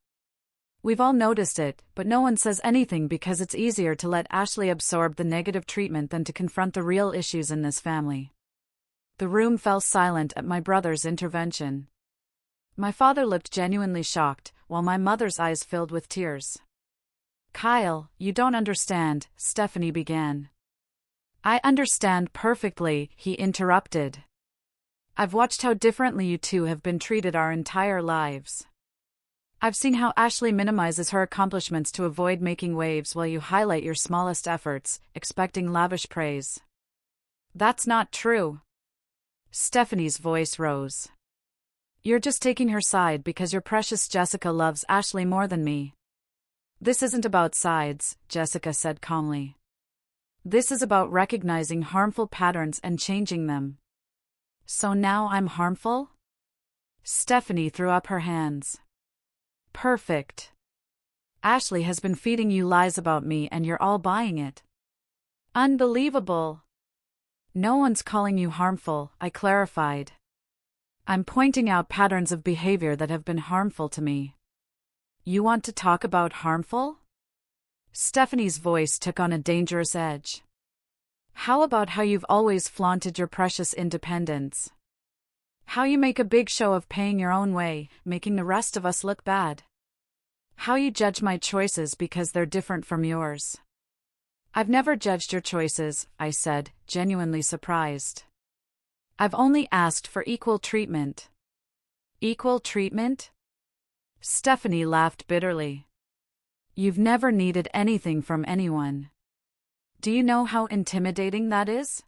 Speaker 1: We've all noticed it, but no one says anything because it's easier to let Ashley absorb the negative treatment than to confront the real issues in this family. The room fell silent at my brother's intervention. My father looked genuinely shocked, while my mother's eyes filled with tears. Kyle, you don't understand, Stephanie began. I understand perfectly, he interrupted. I've watched how differently you two have been treated our entire lives. I've seen how Ashley minimizes her accomplishments to avoid making waves while you highlight your smallest efforts, expecting lavish praise. That's not true. Stephanie's voice rose. You're just taking her side because your precious Jessica loves Ashley more than me. This isn't about sides, Jessica said calmly. This is about recognizing harmful patterns and changing them. So now I'm harmful? Stephanie threw up her hands. Perfect. Ashley has been feeding you lies about me and you're all buying it. Unbelievable. No one's calling you harmful, I clarified. I'm pointing out patterns of behavior that have been harmful to me. You want to talk about harmful? Stephanie's voice took on a dangerous edge. How about how you've always flaunted your precious independence? How you make a big show of paying your own way, making the rest of us look bad. How you judge my choices because they're different from yours. I've never judged your choices, I said, genuinely surprised. I've only asked for equal treatment. Equal treatment? Stephanie laughed bitterly. You've never needed anything from anyone. Do you know how intimidating that is?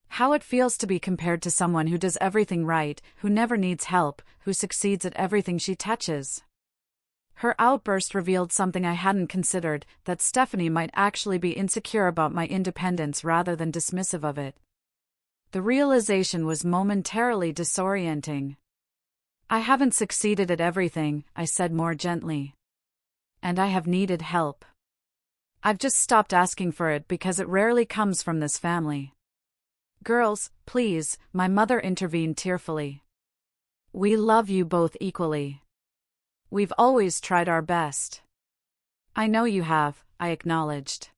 Speaker 1: How it feels to be compared to someone who does everything right, who never needs help, who succeeds at everything she touches. Her outburst revealed something I hadn't considered, that Stephanie might actually be insecure about my independence rather than dismissive of it. The realization was momentarily disorienting. I haven't succeeded at everything, I said more gently. And I have needed help. I've just stopped asking for it because it rarely comes from this family. Girls, please, my mother intervened tearfully. We love you both equally. We've always tried our best. I know you have, I acknowledged.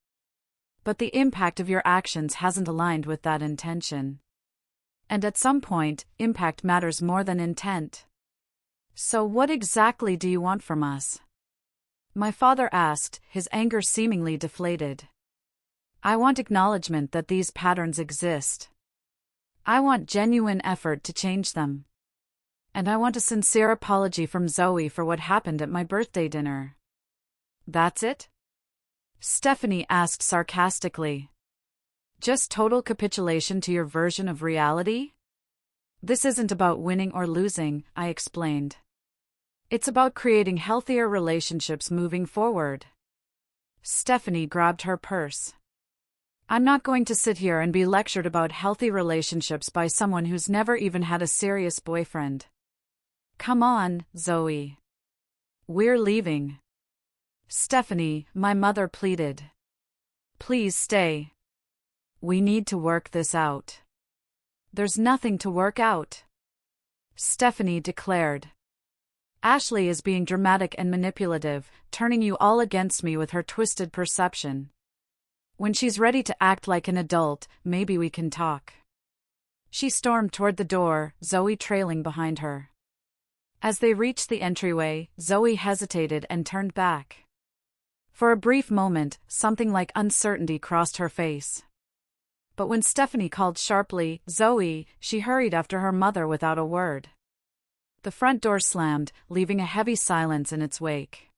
Speaker 1: But the impact of your actions hasn't aligned with that intention. And at some point, impact matters more than intent. So what exactly do you want from us? My father asked, his anger seemingly deflated. I want acknowledgement that these patterns exist. I want genuine effort to change them. And I want a sincere apology from Zoe for what happened at my birthday dinner. That's it? Stephanie asked sarcastically. Just total capitulation to your version of reality? This isn't about winning or losing, I explained. It's about creating healthier relationships moving forward. Stephanie grabbed her purse. I'm not going to sit here and be lectured about healthy relationships by someone who's never even had a serious boyfriend. Come on, Zoe. We're leaving. Stephanie, my mother pleaded. Please stay. We need to work this out. There's nothing to work out, Stephanie declared. Ashley is being dramatic and manipulative, turning you all against me with her twisted perception. When she's ready to act like an adult, maybe we can talk. She stormed toward the door, Zoe trailing behind her. As they reached the entryway, Zoe hesitated and turned back. For a brief moment, something like uncertainty crossed her face. But when Stephanie called sharply, "Zoe," she hurried after her mother without a word. The front door slammed, leaving a heavy silence in its wake.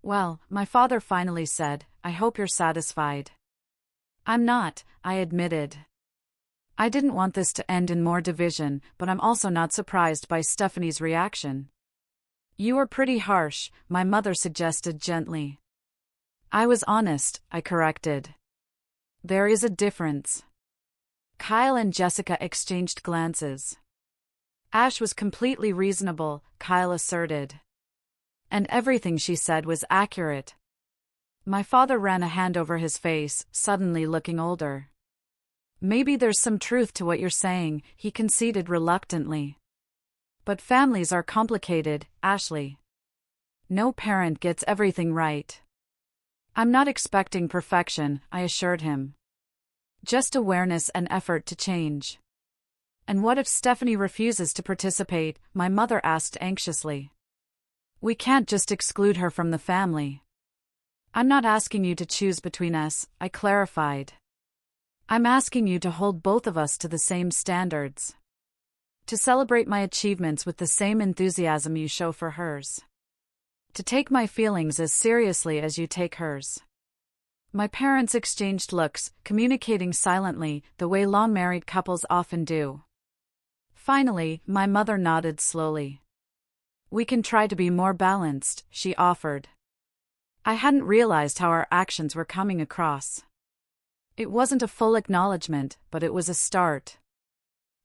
Speaker 1: Well, my father finally said, I hope you're satisfied. I'm not, I admitted. I didn't want this to end in more division, but I'm also not surprised by Stephanie's reaction. You were pretty harsh, my mother suggested gently. I was honest, I corrected. There is a difference. Kyle and Jessica exchanged glances. Ash was completely reasonable, Kyle asserted. And everything she said was accurate. My father ran a hand over his face, suddenly looking older. Maybe there's some truth to what you're saying, he conceded reluctantly. But families are complicated, Ashley. No parent gets everything right. I'm not expecting perfection, I assured him. Just awareness and effort to change. And what if Stephanie refuses to participate? My mother asked anxiously. We can't just exclude her from the family. I'm not asking you to choose between us, I clarified. I'm asking you to hold both of us to the same standards. To celebrate my achievements with the same enthusiasm you show for hers. To take my feelings as seriously as you take hers. My parents exchanged looks, communicating silently, the way long-married couples often do. Finally, my mother nodded slowly. We can try to be more balanced, she offered. I hadn't realized how our actions were coming across. It wasn't a full acknowledgement, but it was a start.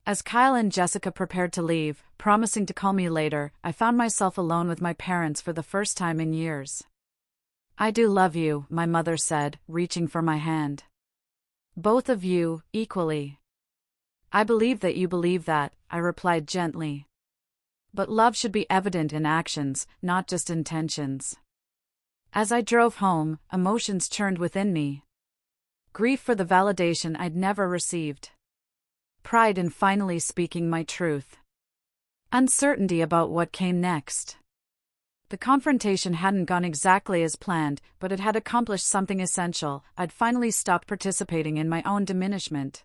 Speaker 1: As Kyle and Jessica prepared to leave, promising to call me later, I found myself alone with my parents for the first time in years. I do love you, my mother said, reaching for my hand. Both of you, equally. I believe that you believe that, I replied gently. But love should be evident in actions, not just intentions. As I drove home, emotions churned within me. Grief for the validation I'd never received. Pride in finally speaking my truth. Uncertainty about what came next. The confrontation hadn't gone exactly as planned, but it had accomplished something essential. I'd finally stopped participating in my own diminishment.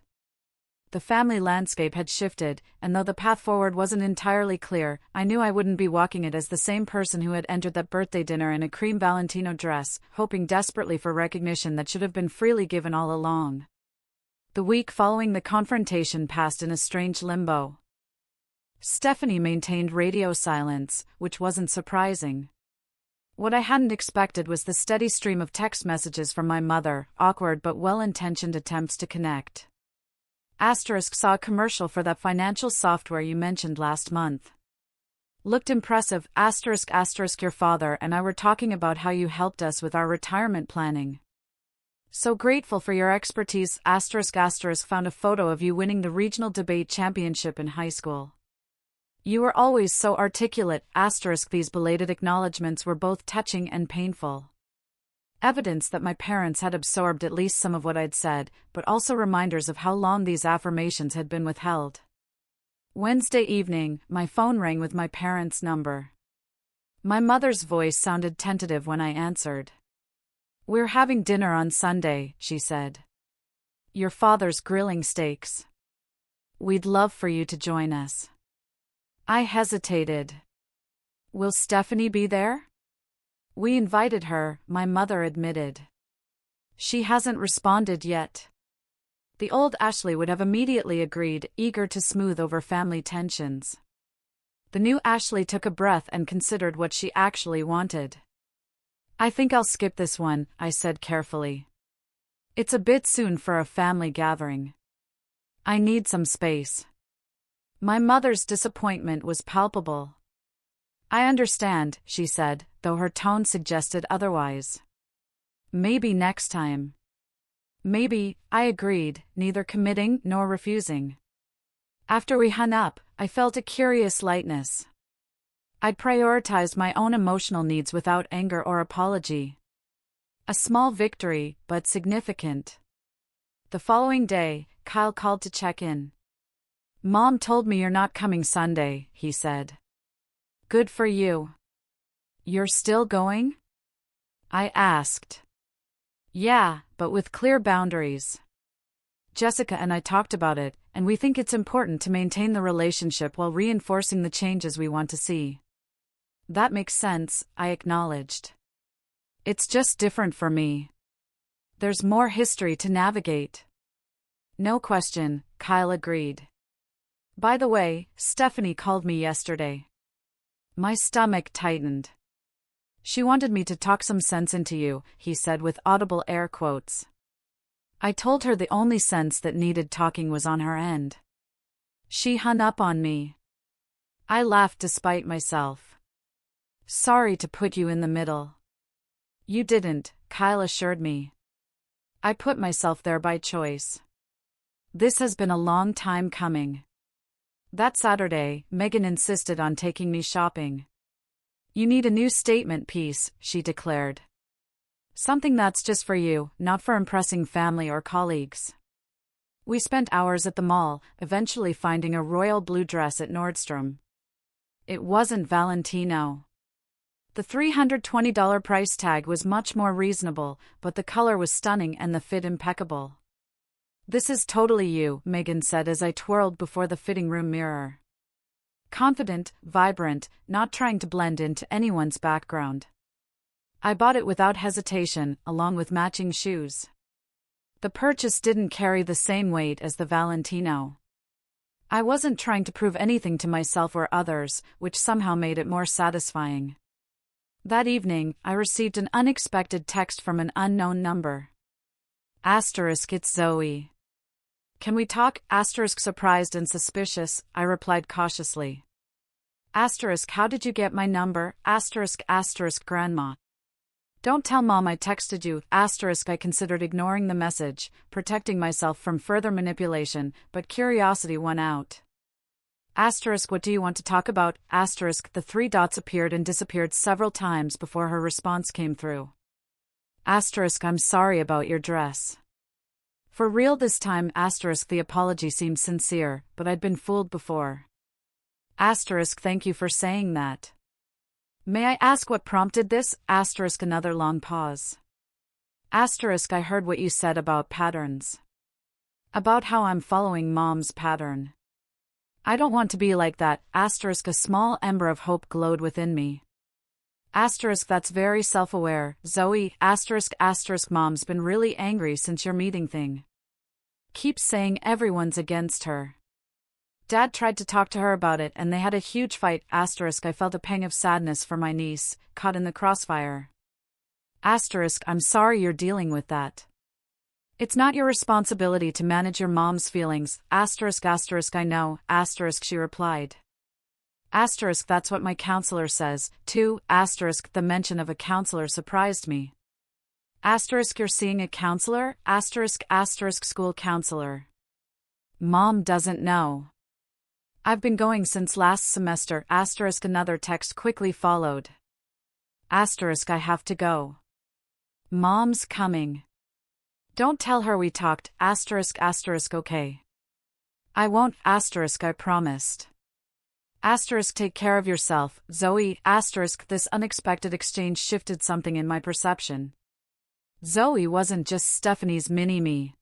Speaker 1: The family landscape had shifted, and though the path forward wasn't entirely clear, I knew I wouldn't be walking it as the same person who had entered that birthday dinner in a cream Valentino dress, hoping desperately for recognition that should have been freely given all along. The week following the confrontation passed in a strange limbo. Stephanie maintained radio silence, which wasn't surprising. What I hadn't expected was the steady stream of text messages from my mother, awkward but well-intentioned attempts to connect. Saw a commercial for that financial software you mentioned last month. Looked impressive. Your father and I were talking about how you helped us with our retirement planning. So grateful for your expertise. Found a photo of you winning the regional debate championship in high school. You were always so articulate. These belated acknowledgments were both touching and painful. Evidence that my parents had absorbed at least some of what I'd said, but also reminders of how long these affirmations had been withheld. Wednesday evening, my phone rang with my parents' number. My mother's voice sounded tentative when I answered. We're having dinner on Sunday, she said. Your father's grilling steaks. We'd love for you to join us. I hesitated. Will Stephanie be there? We invited her, my mother admitted. She hasn't responded yet. The old Ashley would have immediately agreed, eager to smooth over family tensions. The new Ashley took a breath and considered what she actually wanted. "I think I'll skip this one," I said carefully. "It's a bit soon for a family gathering. I need some space." My mother's disappointment was palpable. "I understand," she said, though her tone suggested otherwise. "Maybe next time." "Maybe," I agreed, neither committing nor refusing. After we hung up, I felt a curious lightness. I'd prioritized my own emotional needs without anger or apology. A small victory, but significant. The following day, Kyle called to check in. "Mom told me you're not coming Sunday," he said. "Good for you. You're still going?" I asked. "Yeah, but with clear boundaries. Jessica and I talked about it, and we think it's important to maintain the relationship while reinforcing the changes we want to see." "That makes sense," I acknowledged. "It's just different for me. There's more history to navigate." "No question," Kyle agreed. "By the way, Stephanie called me yesterday." My stomach tightened. "She wanted me to talk some sense into you," he said with audible air quotes. I told her the only sense that needed talking was on her end. She hung up on me. I laughed despite myself. "Sorry to put you in the middle." "You didn't," Kyle assured me. "I put myself there by choice. This has been a long time coming." That Saturday, Megan insisted on taking me shopping. "You need a new statement piece," she declared. "Something that's just for you, not for impressing family or colleagues." We spent hours at the mall, eventually finding a royal blue dress at Nordstrom. It wasn't Valentino. The $320 price tag was much more reasonable, but the color was stunning and the fit impeccable. "This is totally you," Megan said as I twirled before the fitting room mirror. Confident, vibrant, not trying to blend into anyone's background. I bought it without hesitation, along with matching shoes. The purchase didn't carry the same weight as the Valentino. I wasn't trying to prove anything to myself or others, which somehow made it more satisfying. That evening, I received an unexpected text from an unknown number. It's Zoe. "Can we talk?" Surprised and suspicious, I replied cautiously. How did you get my number? Grandma. "Don't tell Mom I texted you." I considered ignoring the message, protecting myself from further manipulation, but curiosity won out. What do you want to talk about? The three dots appeared and disappeared several times before her response came through. I'm sorry about your dress. For real this time. The apology seemed sincere, but I'd been fooled before. Thank you for saying that. May I ask what prompted this? Another long pause. I heard what you said about patterns. About how I'm following Mom's pattern. I don't want to be like that. A small ember of hope glowed within me. That's very self-aware, Zoe. Mom's been really angry since your meeting thing. Keeps saying everyone's against her. Dad tried to talk to her about it and they had a huge fight. I felt a pang of sadness for my niece, caught in the crossfire. I'm sorry you're dealing with that. It's not your responsibility to manage your mom's feelings. I know. She replied. That's what my counselor says, too. The mention of a counselor surprised me. You're seeing a counselor? School counselor. Mom doesn't know. I've been going since last semester. Another text quickly followed. I have to go. Mom's coming. Don't tell her we talked. Okay. I won't. I promised. Take care of yourself, Zoe. This unexpected exchange shifted something in my perception. Zoe wasn't just Stephanie's mini-me.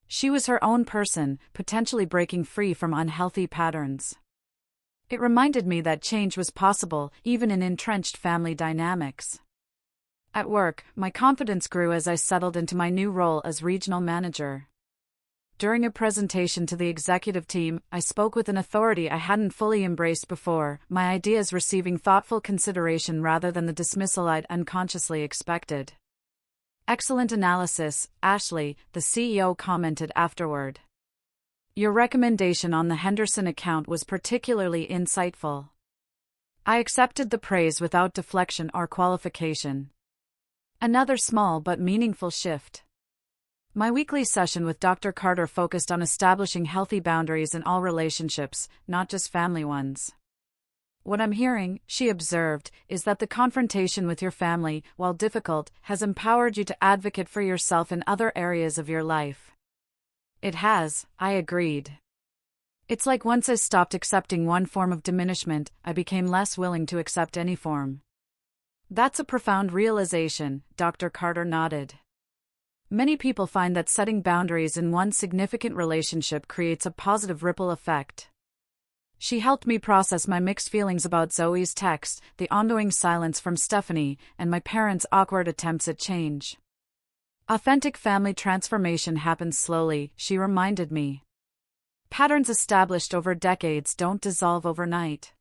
Speaker 1: She was her own person, potentially breaking free from unhealthy patterns. It reminded me that change was possible, even in entrenched family dynamics. At work, my confidence grew as I settled into my new role as regional manager. During a presentation to the executive team, I spoke with an authority I hadn't fully embraced before, my ideas receiving thoughtful consideration rather than the dismissal I'd unconsciously expected. Excellent analysis, Ashley, the CEO commented afterward. Your recommendation on the Henderson account was particularly insightful. I accepted the praise without deflection or qualification. Another small but meaningful shift. My weekly session with Dr. Carter focused on establishing healthy boundaries in all relationships, not just family ones. What I'm hearing, she observed, is that the confrontation with your family, while difficult, has empowered you to advocate for yourself in other areas of your life. It has, I agreed. It's like once I stopped accepting one form of diminishment, I became less willing to accept any form. That's a profound realization, Dr. Carter nodded. Many people find that setting boundaries in one significant relationship creates a positive ripple effect. She helped me process my mixed feelings about Zoe's text, the ongoing silence from Stephanie, and my parents' awkward attempts at change. Authentic family transformation happens slowly, she reminded me. Patterns established over decades don't dissolve overnight.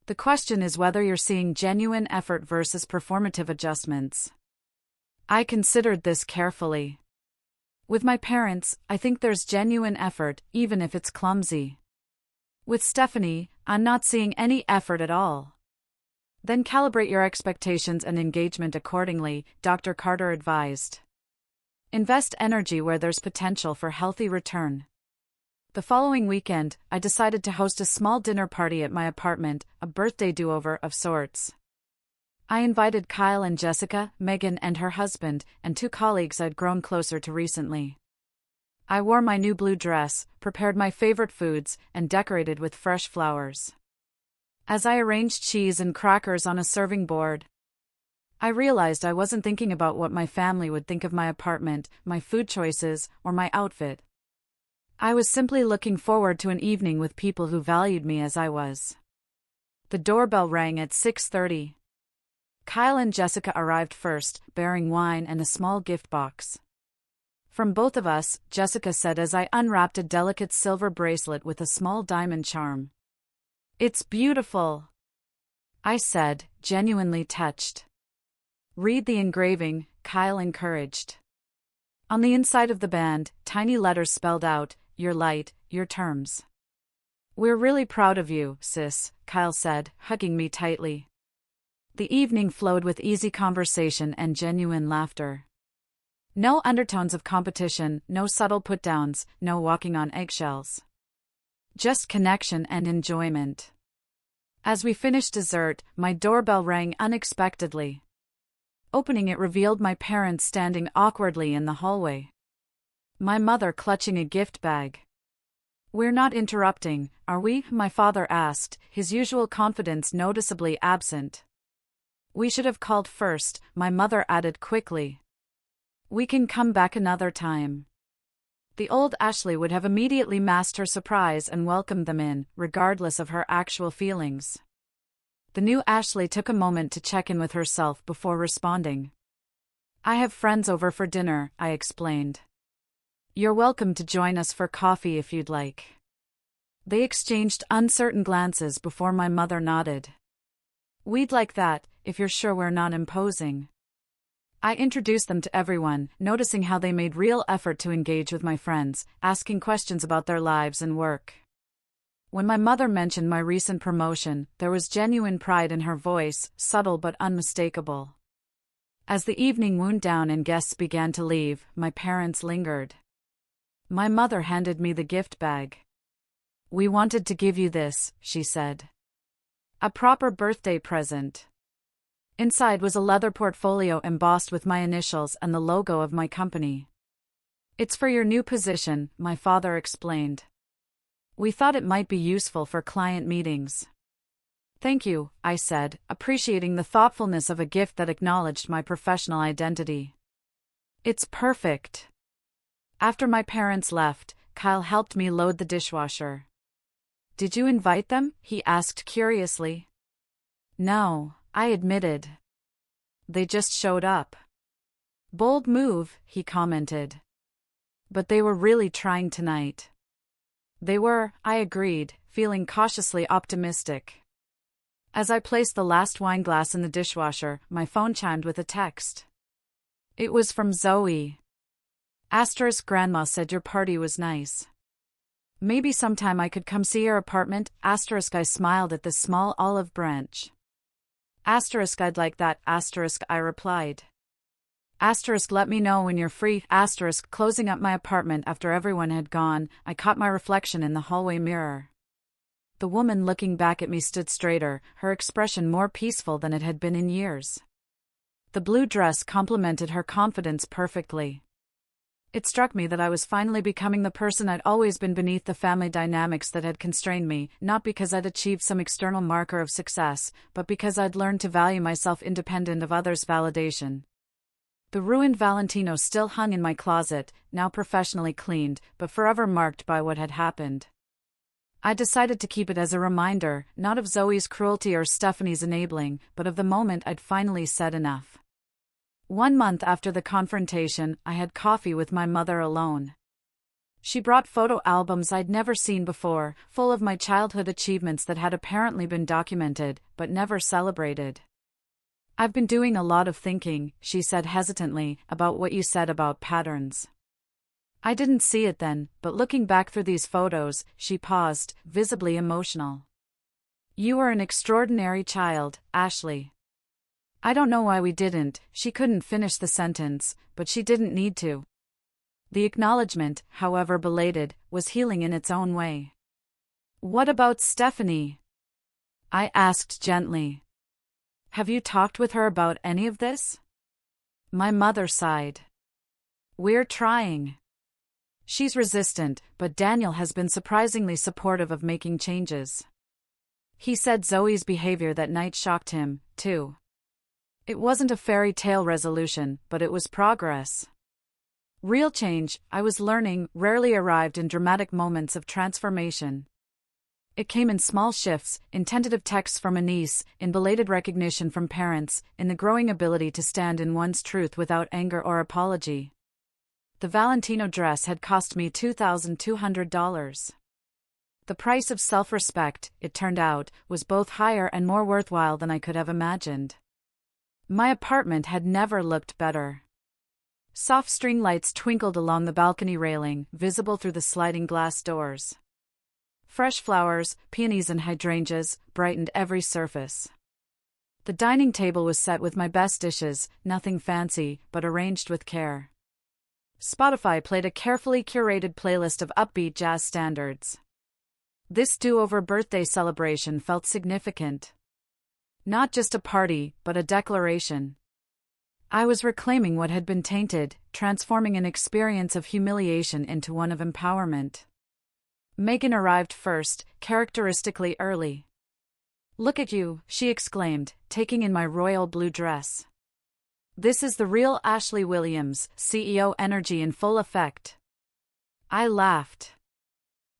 Speaker 1: The question is whether you're seeing genuine effort versus performative adjustments. I considered this carefully. With my parents, I think there's genuine effort, even if it's clumsy. With Stephanie, I'm not seeing any effort at all. Then calibrate your expectations and engagement accordingly, Dr. Carter advised. Invest energy where there's potential for healthy return. The following weekend, I decided to host a small dinner party at my apartment, a birthday do-over of sorts. I invited Kyle and Jessica, Megan and her husband, and 2 colleagues I'd grown closer to recently. I wore my new blue dress, prepared my favorite foods, and decorated with fresh flowers. As I arranged cheese and crackers on a serving board, I realized I wasn't thinking about what my family would think of my apartment, my food choices, or my outfit. I was simply looking forward to an evening with people who valued me as I was. The doorbell rang at 6:30. Kyle and Jessica arrived first, bearing wine and a small gift box. From both of us, Jessica said as I unwrapped a delicate silver bracelet with a small diamond charm. It's beautiful, I said, genuinely touched. Read the engraving, Kyle encouraged. On the inside of the band, tiny letters spelled out, your light, your terms. We're really proud of you, sis, Kyle said, hugging me tightly. The evening flowed with easy conversation and genuine laughter. No undertones of competition, no subtle put-downs, no walking on eggshells. Just connection and enjoyment. As we finished dessert, my doorbell rang unexpectedly. Opening it revealed my parents standing awkwardly in the hallway. My mother clutching a gift bag. We're not interrupting, are we? My father asked, his usual confidence noticeably absent. We should have called first, my mother added quickly. We can come back another time. The old Ashley would have immediately masked her surprise and welcomed them in, regardless of her actual feelings. The new Ashley took a moment to check in with herself before responding. I have friends over for dinner, I explained. You're welcome to join us for coffee if you'd like. They exchanged uncertain glances before my mother nodded. We'd like that, if you're sure we're not imposing. I introduced them to everyone, noticing how they made real effort to engage with my friends, asking questions about their lives and work. When my mother mentioned my recent promotion, there was genuine pride in her voice, subtle but unmistakable. As the evening wound down and guests began to leave, my parents lingered. My mother handed me the gift bag. We wanted to give you this, she said. A proper birthday present. Inside was a leather portfolio embossed with my initials and the logo of my company. It's for your new position, my father explained. We thought it might be useful for client meetings. Thank you, I said, appreciating the thoughtfulness of a gift that acknowledged my professional identity. It's perfect. After my parents left, Kyle helped me load the dishwasher. Did you invite them? He asked curiously. No, I admitted. They just showed up. Bold move, he commented. But they were really trying tonight. They were, I agreed, feeling cautiously optimistic. As I placed the last wine glass in the dishwasher, my phone chimed with a text. It was from Zoe. * Grandma said your party was nice. Maybe sometime I could come see your apartment. * I smiled at this small olive branch. * I'd like that. * I replied. * Let me know when you're free. * Closing up my apartment after everyone had gone, I caught my reflection in the hallway mirror. The woman looking back at me stood straighter, her expression more peaceful than it had been in years. The blue dress complemented her confidence perfectly. It struck me that I was finally becoming the person I'd always been beneath the family dynamics that had constrained me, not because I'd achieved some external marker of success, but because I'd learned to value myself independent of others' validation. The ruined Valentino still hung in my closet, now professionally cleaned, but forever marked by what had happened. I decided to keep it as a reminder, not of Zoe's cruelty or Stephanie's enabling, but of the moment I'd finally said enough. 1 month after the confrontation, I had coffee with my mother alone. She brought photo albums I'd never seen before, full of my childhood achievements that had apparently been documented, but never celebrated. I've been doing a lot of thinking, she said hesitantly, about what you said about patterns. I didn't see it then, but looking back through these photos, she paused, visibly emotional. You were an extraordinary child, Ashley. I don't know why we didn't. She couldn't finish the sentence, but she didn't need to. The acknowledgement, however belated, was healing in its own way. What about Stephanie? I asked gently. Have you talked with her about any of this? My mother sighed. We're trying. She's resistant, but Daniel has been surprisingly supportive of making changes. He said Zoe's behavior that night shocked him, too. It wasn't a fairy tale resolution, but it was progress. Real change, I was learning, rarely arrived in dramatic moments of transformation. It came in small shifts, in tentative texts from a niece, in belated recognition from parents, in the growing ability to stand in one's truth without anger or apology. The Valentino dress had cost me $2,200. The price of self-respect, it turned out, was both higher and more worthwhile than I could have imagined. My apartment had never looked better. Soft string lights twinkled along the balcony railing, visible through the sliding glass doors. Fresh flowers, peonies and hydrangeas, brightened every surface. The dining table was set with my best dishes, nothing fancy, but arranged with care. Spotify played a carefully curated playlist of upbeat jazz standards. This do-over birthday celebration felt significant. Not just a party, but a declaration. I was reclaiming what had been tainted, transforming an experience of humiliation into one of empowerment. Megan arrived first, characteristically early. Look at you, she exclaimed, taking in my royal blue dress. This is the real Ashley Williams, CEO energy in full effect. I laughed.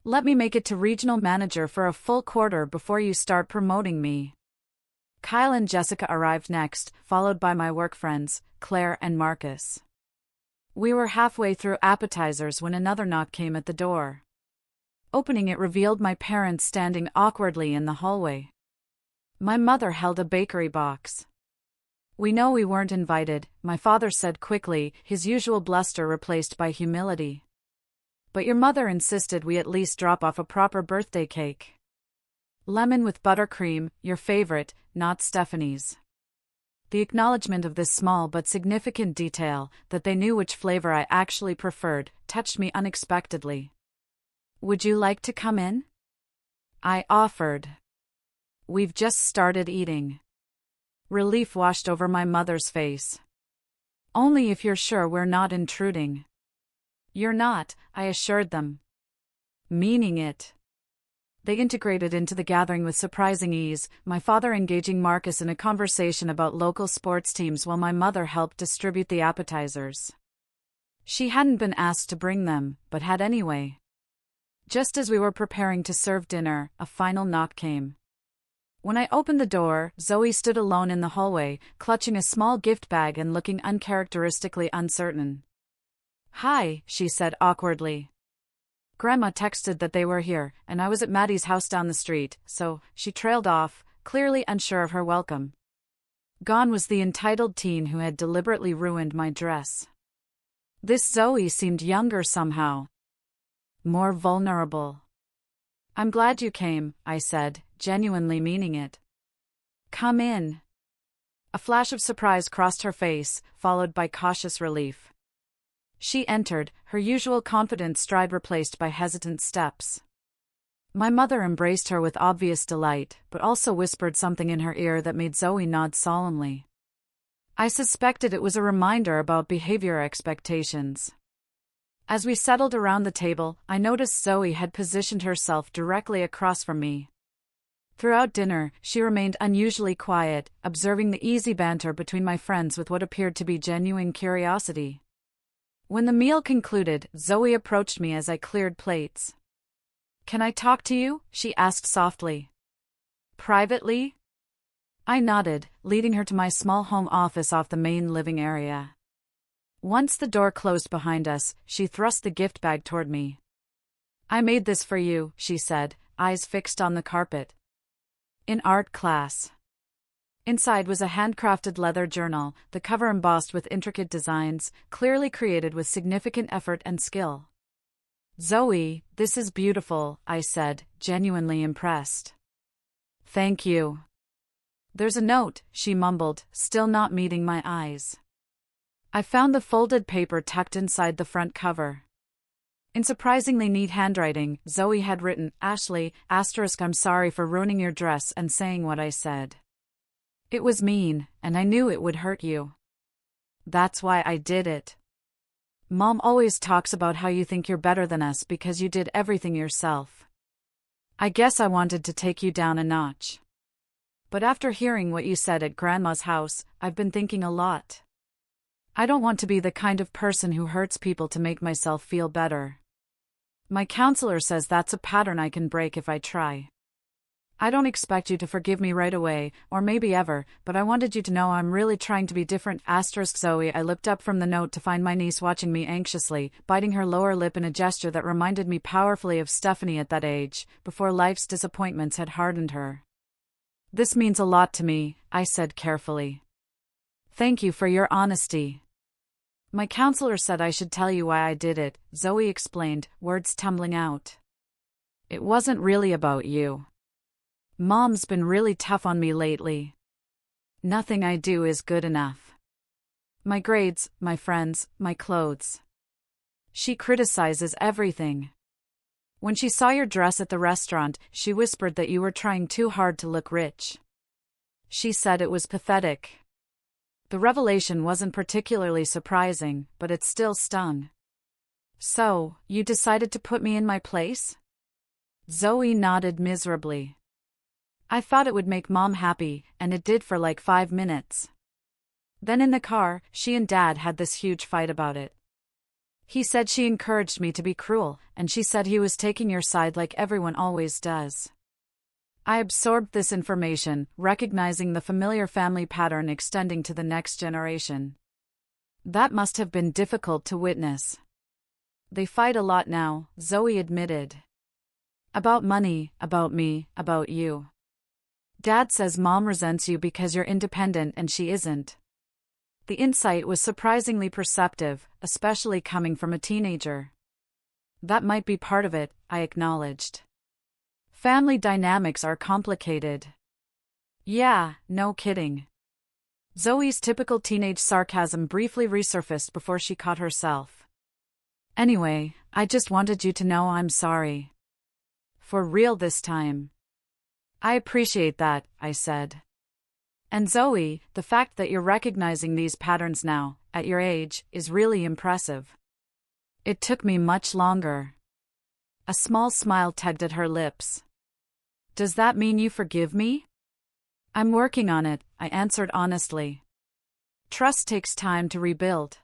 Speaker 1: Let me make it to regional manager for a full quarter before you start promoting me. Kyle and Jessica arrived next, followed by my work friends, Claire and Marcus. We were halfway through appetizers when another knock came at the door. Opening it revealed my parents standing awkwardly in the hallway. My mother held a bakery box. We know we weren't invited, my father said quickly, his usual bluster replaced by humility. But your mother insisted we at least drop off a proper birthday cake. Lemon with buttercream, your favorite, not Stephanie's. The acknowledgement of this small but significant detail, that they knew which flavor I actually preferred, touched me unexpectedly. Would you like to come in? I offered. We've just started eating. Relief washed over my mother's face. Only if you're sure we're not intruding. You're not, I assured them. Meaning it. They integrated into the gathering with surprising ease, my father engaging Marcus in a conversation about local sports teams while my mother helped distribute the appetizers. She hadn't been asked to bring them, but had anyway. Just as we were preparing to serve dinner, a final knock came. When I opened the door, Zoe stood alone in the hallway, clutching a small gift bag and looking uncharacteristically uncertain. Hi, she said awkwardly. Grandma texted that they were here, and I was at Maddie's house down the street, so she trailed off, clearly unsure of her welcome. Gone was the entitled teen who had deliberately ruined my dress. This Zoe seemed younger somehow. More vulnerable. I'm glad you came, I said, genuinely meaning it. Come in. A flash of surprise crossed her face, followed by cautious relief. She entered, her usual confident stride replaced by hesitant steps. My mother embraced her with obvious delight, but also whispered something in her ear that made Zoe nod solemnly. I suspected it was a reminder about behavior expectations. As we settled around the table, I noticed Zoe had positioned herself directly across from me. Throughout dinner, she remained unusually quiet, observing the easy banter between my friends with what appeared to be genuine curiosity. When the meal concluded, Zoe approached me as I cleared plates. Can I talk to you? She asked softly. Privately? I nodded, leading her to my small home office off the main living area. Once the door closed behind us, she thrust the gift bag toward me. I made this for you, she said, eyes fixed on the carpet. In art class. Inside was a handcrafted leather journal, the cover embossed with intricate designs, clearly created with significant effort and skill. Zoe, this is beautiful, I said, genuinely impressed. Thank you. There's a note, she mumbled, still not meeting my eyes. I found the folded paper tucked inside the front cover. In surprisingly neat handwriting, Zoe had written, Ashley, I'm sorry for ruining your dress and saying what I said. It was mean, and I knew it would hurt you. That's why I did it. Mom always talks about how you think you're better than us because you did everything yourself. I guess I wanted to take you down a notch. But after hearing what you said at Grandma's house, I've been thinking a lot. I don't want to be the kind of person who hurts people to make myself feel better. My counselor says that's a pattern I can break if I try. I don't expect you to forgive me right away, or maybe ever, but I wanted you to know I'm really trying to be different. Zoe. I looked up from the note to find my niece watching me anxiously, biting her lower lip in a gesture that reminded me powerfully of Stephanie at that age, before life's disappointments had hardened her. This means a lot to me, I said carefully. Thank you for your honesty. My counselor said I should tell you why I did it, Zoe explained, words tumbling out. It wasn't really about you. Mom's been really tough on me lately. Nothing I do is good enough. My grades, my friends, my clothes. She criticizes everything. When she saw your dress at the restaurant, she whispered that you were trying too hard to look rich. She said it was pathetic. The revelation wasn't particularly surprising, but it still stung. So, you decided to put me in my place? Zoe nodded miserably. I thought it would make Mom happy, and it did for like 5 minutes. Then in the car, she and Dad had this huge fight about it. He said she encouraged me to be cruel, and she said he was taking your side like everyone always does. I absorbed this information, recognizing the familiar family pattern extending to the next generation. That must have been difficult to witness. They fight a lot now, Zoe admitted. About money, about me, about you. Dad says Mom resents you because you're independent and she isn't. The insight was surprisingly perceptive, especially coming from a teenager. That might be part of it, I acknowledged. Family dynamics are complicated. Yeah, no kidding. Zoe's typical teenage sarcasm briefly resurfaced before she caught herself. Anyway, I just wanted you to know I'm sorry. For real this time. I appreciate that, I said. And Zoe, the fact that you're recognizing these patterns now, at your age, is really impressive. It took me much longer. A small smile tugged at her lips. Does that mean you forgive me? I'm working on it, I answered honestly. Trust takes time to rebuild.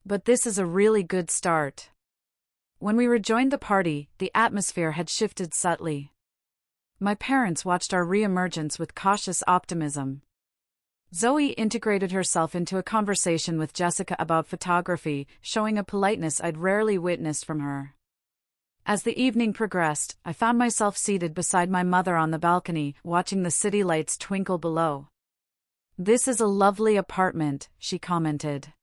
Speaker 1: But this is a really good start. When we rejoined the party, the atmosphere had shifted subtly. My parents watched our re-emergence with cautious optimism. Zoe integrated herself into a conversation with Jessica about photography, showing a politeness I'd rarely witnessed from her. As the evening progressed, I found myself seated beside my mother on the balcony, watching the city lights twinkle below. "This is a lovely apartment," she commented.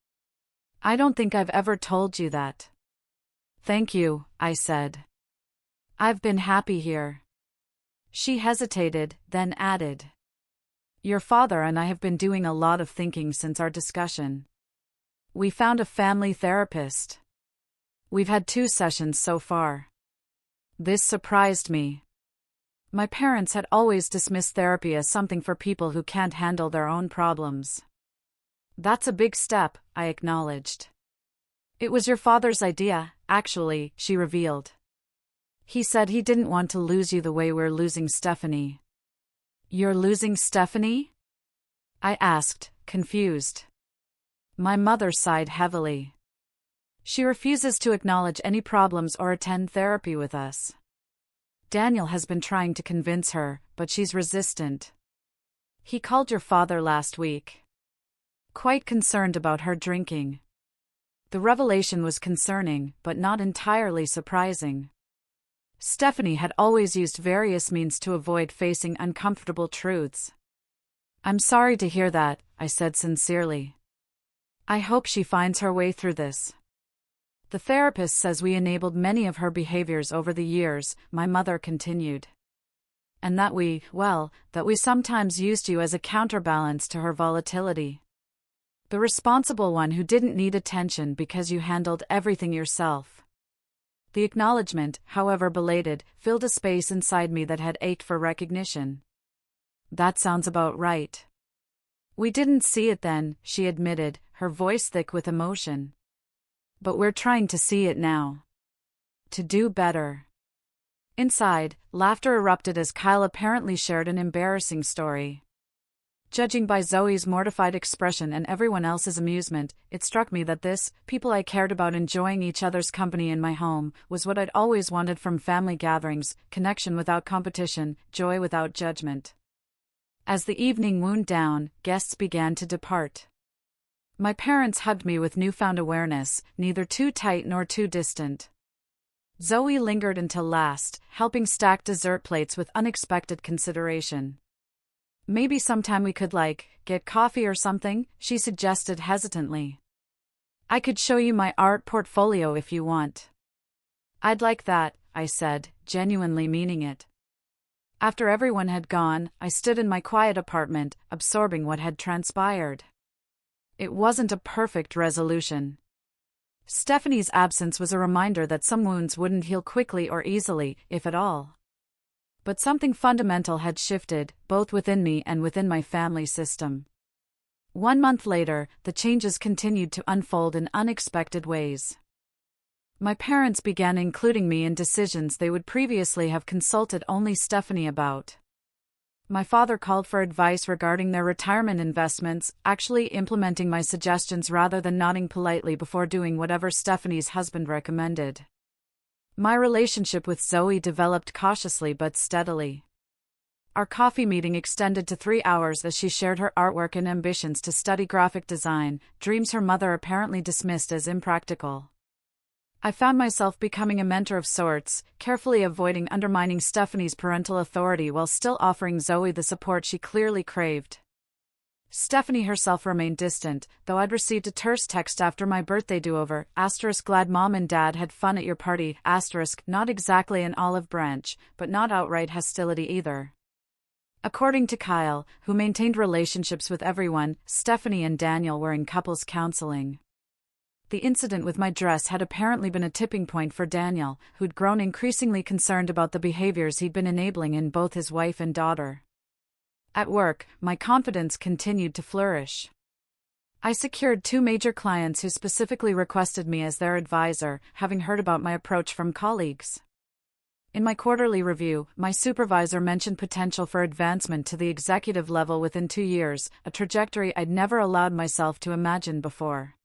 Speaker 1: "I don't think I've ever told you that." "Thank you," I said. "I've been happy here." She hesitated, then added, "Your father and I have been doing a lot of thinking since our discussion. We found a family therapist. We've had 2 sessions so far." This surprised me. My parents had always dismissed therapy as something for people who can't handle their own problems. "That's a big step," I acknowledged. "It was your father's idea, actually," she revealed. "He said he didn't want to lose you the way we're losing Stephanie." "You're losing Stephanie?" I asked, confused. My mother sighed heavily. "She refuses to acknowledge any problems or attend therapy with us. Daniel has been trying to convince her, but she's resistant. He called your father last week. Quite concerned about her drinking." The revelation was concerning, but not entirely surprising. Stephanie had always used various means to avoid facing uncomfortable truths. "I'm sorry to hear that," I said sincerely. "I hope she finds her way through this." "The therapist says we enabled many of her behaviors over the years," my mother continued. "And that we sometimes used you as a counterbalance to her volatility. The responsible one who didn't need attention because you handled everything yourself." The acknowledgement, however belated, filled a space inside me that had ached for recognition. "That sounds about right." "We didn't see it then," she admitted, her voice thick with emotion. "But we're trying to see it now. To do better." Inside, laughter erupted as Kyle apparently shared an embarrassing story. Judging by Zoe's mortified expression and everyone else's amusement, it struck me that this, people I cared about enjoying each other's company in my home, was what I'd always wanted from family gatherings: connection without competition, joy without judgment. As the evening wound down, guests began to depart. My parents hugged me with newfound awareness, neither too tight nor too distant. Zoe lingered until last, helping stack dessert plates with unexpected consideration. "Maybe sometime we could get coffee or something," she suggested hesitantly. "I could show you my art portfolio if you want." "I'd like that," I said, genuinely meaning it. After everyone had gone, I stood in my quiet apartment, absorbing what had transpired. It wasn't a perfect resolution. Stephanie's absence was a reminder that some wounds wouldn't heal quickly or easily, if at all. But something fundamental had shifted, both within me and within my family system. 1 month later, the changes continued to unfold in unexpected ways. My parents began including me in decisions they would previously have consulted only Stephanie about. My father called for advice regarding their retirement investments, actually implementing my suggestions rather than nodding politely before doing whatever Stephanie's husband recommended. My relationship with Zoe developed cautiously but steadily. Our coffee meeting extended to 3 hours as she shared her artwork and ambitions to study graphic design, dreams her mother apparently dismissed as impractical. I found myself becoming a mentor of sorts, carefully avoiding undermining Stephanie's parental authority while still offering Zoe the support she clearly craved. Stephanie herself remained distant, though I'd received a terse text after my birthday do-over, *glad mom and dad had fun at your party, *, not exactly an olive branch, but not outright hostility either. According to Kyle, who maintained relationships with everyone, Stephanie and Daniel were in couples counseling. The incident with my dress had apparently been a tipping point for Daniel, who'd grown increasingly concerned about the behaviors he'd been enabling in both his wife and daughter. At work, my confidence continued to flourish. I secured 2 major clients who specifically requested me as their advisor, having heard about my approach from colleagues. In my quarterly review, my supervisor mentioned potential for advancement to the executive level within 2 years, a trajectory I'd never allowed myself to imagine before.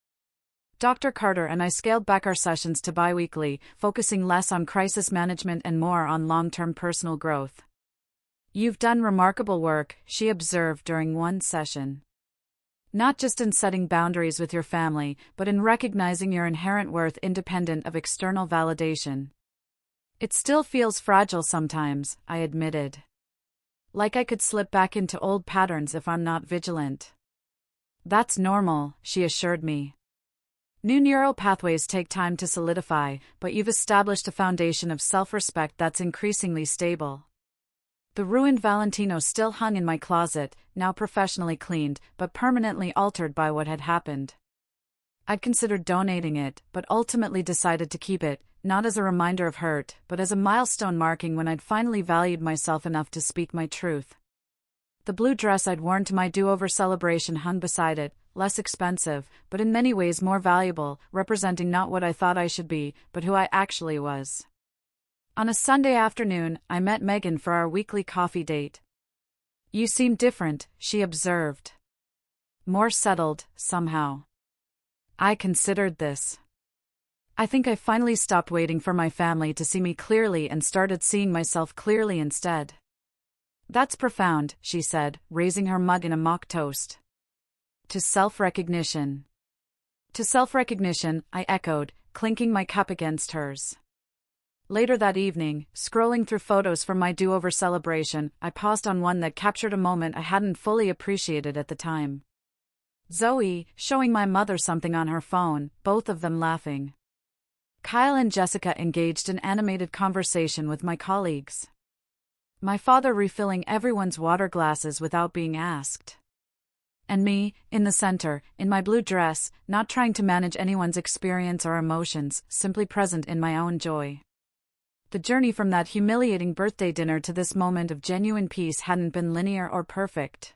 Speaker 1: Dr. Carter and I scaled back our sessions to bi-weekly, focusing less on crisis management and more on long-term personal growth. "You've done remarkable work," she observed during one session. Not just in setting boundaries with your family, but in recognizing your inherent worth independent of external validation. It still feels fragile sometimes, I admitted. Like I could slip back into old patterns if I'm not vigilant. That's normal, she assured me. New neural pathways take time to solidify, but you've established a foundation of self-respect that's increasingly stable. The ruined Valentino still hung in my closet, now professionally cleaned, but permanently altered by what had happened. I'd considered donating it, but ultimately decided to keep it, not as a reminder of hurt, but as a milestone marking when I'd finally valued myself enough to speak my truth. The blue dress I'd worn to my do-over celebration hung beside it, less expensive, but in many ways more valuable, representing not what I thought I should be, but who I actually was. On a Sunday afternoon, I met Megan for our weekly coffee date. "You seem different," she observed. "More settled, somehow." I considered this. I think I finally stopped waiting for my family to see me clearly and started seeing myself clearly instead. "That's profound," she said, raising her mug in a mock toast. "To self-recognition." "To self-recognition," I echoed, clinking my cup against hers. Later that evening, scrolling through photos from my do-over celebration, I paused on one that captured a moment I hadn't fully appreciated at the time. Zoe, showing my mother something on her phone, both of them laughing. Kyle and Jessica engaged in animated conversation with my colleagues. My father refilling everyone's water glasses without being asked. And me, in the center, in my blue dress, not trying to manage anyone's experience or emotions, simply present in my own joy. The journey from that humiliating birthday dinner to this moment of genuine peace hadn't been linear or perfect.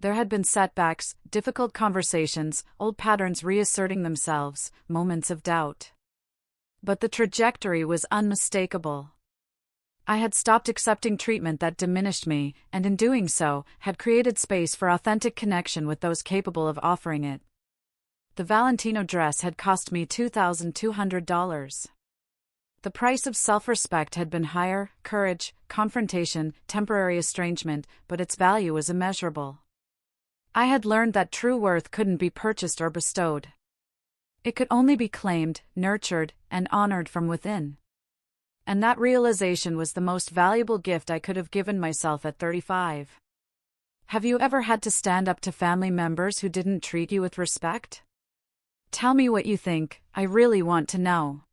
Speaker 1: There had been setbacks, difficult conversations, old patterns reasserting themselves, moments of doubt. But the trajectory was unmistakable. I had stopped accepting treatment that diminished me, and in doing so, had created space for authentic connection with those capable of offering it. The Valentino dress had cost me $2,200. The price of self-respect had been higher, courage, confrontation, temporary estrangement, but its value was immeasurable. I had learned that true worth couldn't be purchased or bestowed. It could only be claimed, nurtured, and honored from within. And that realization was the most valuable gift I could have given myself at 35. Have you ever had to stand up to family members who didn't treat you with respect? Tell me what you think, I really want to know.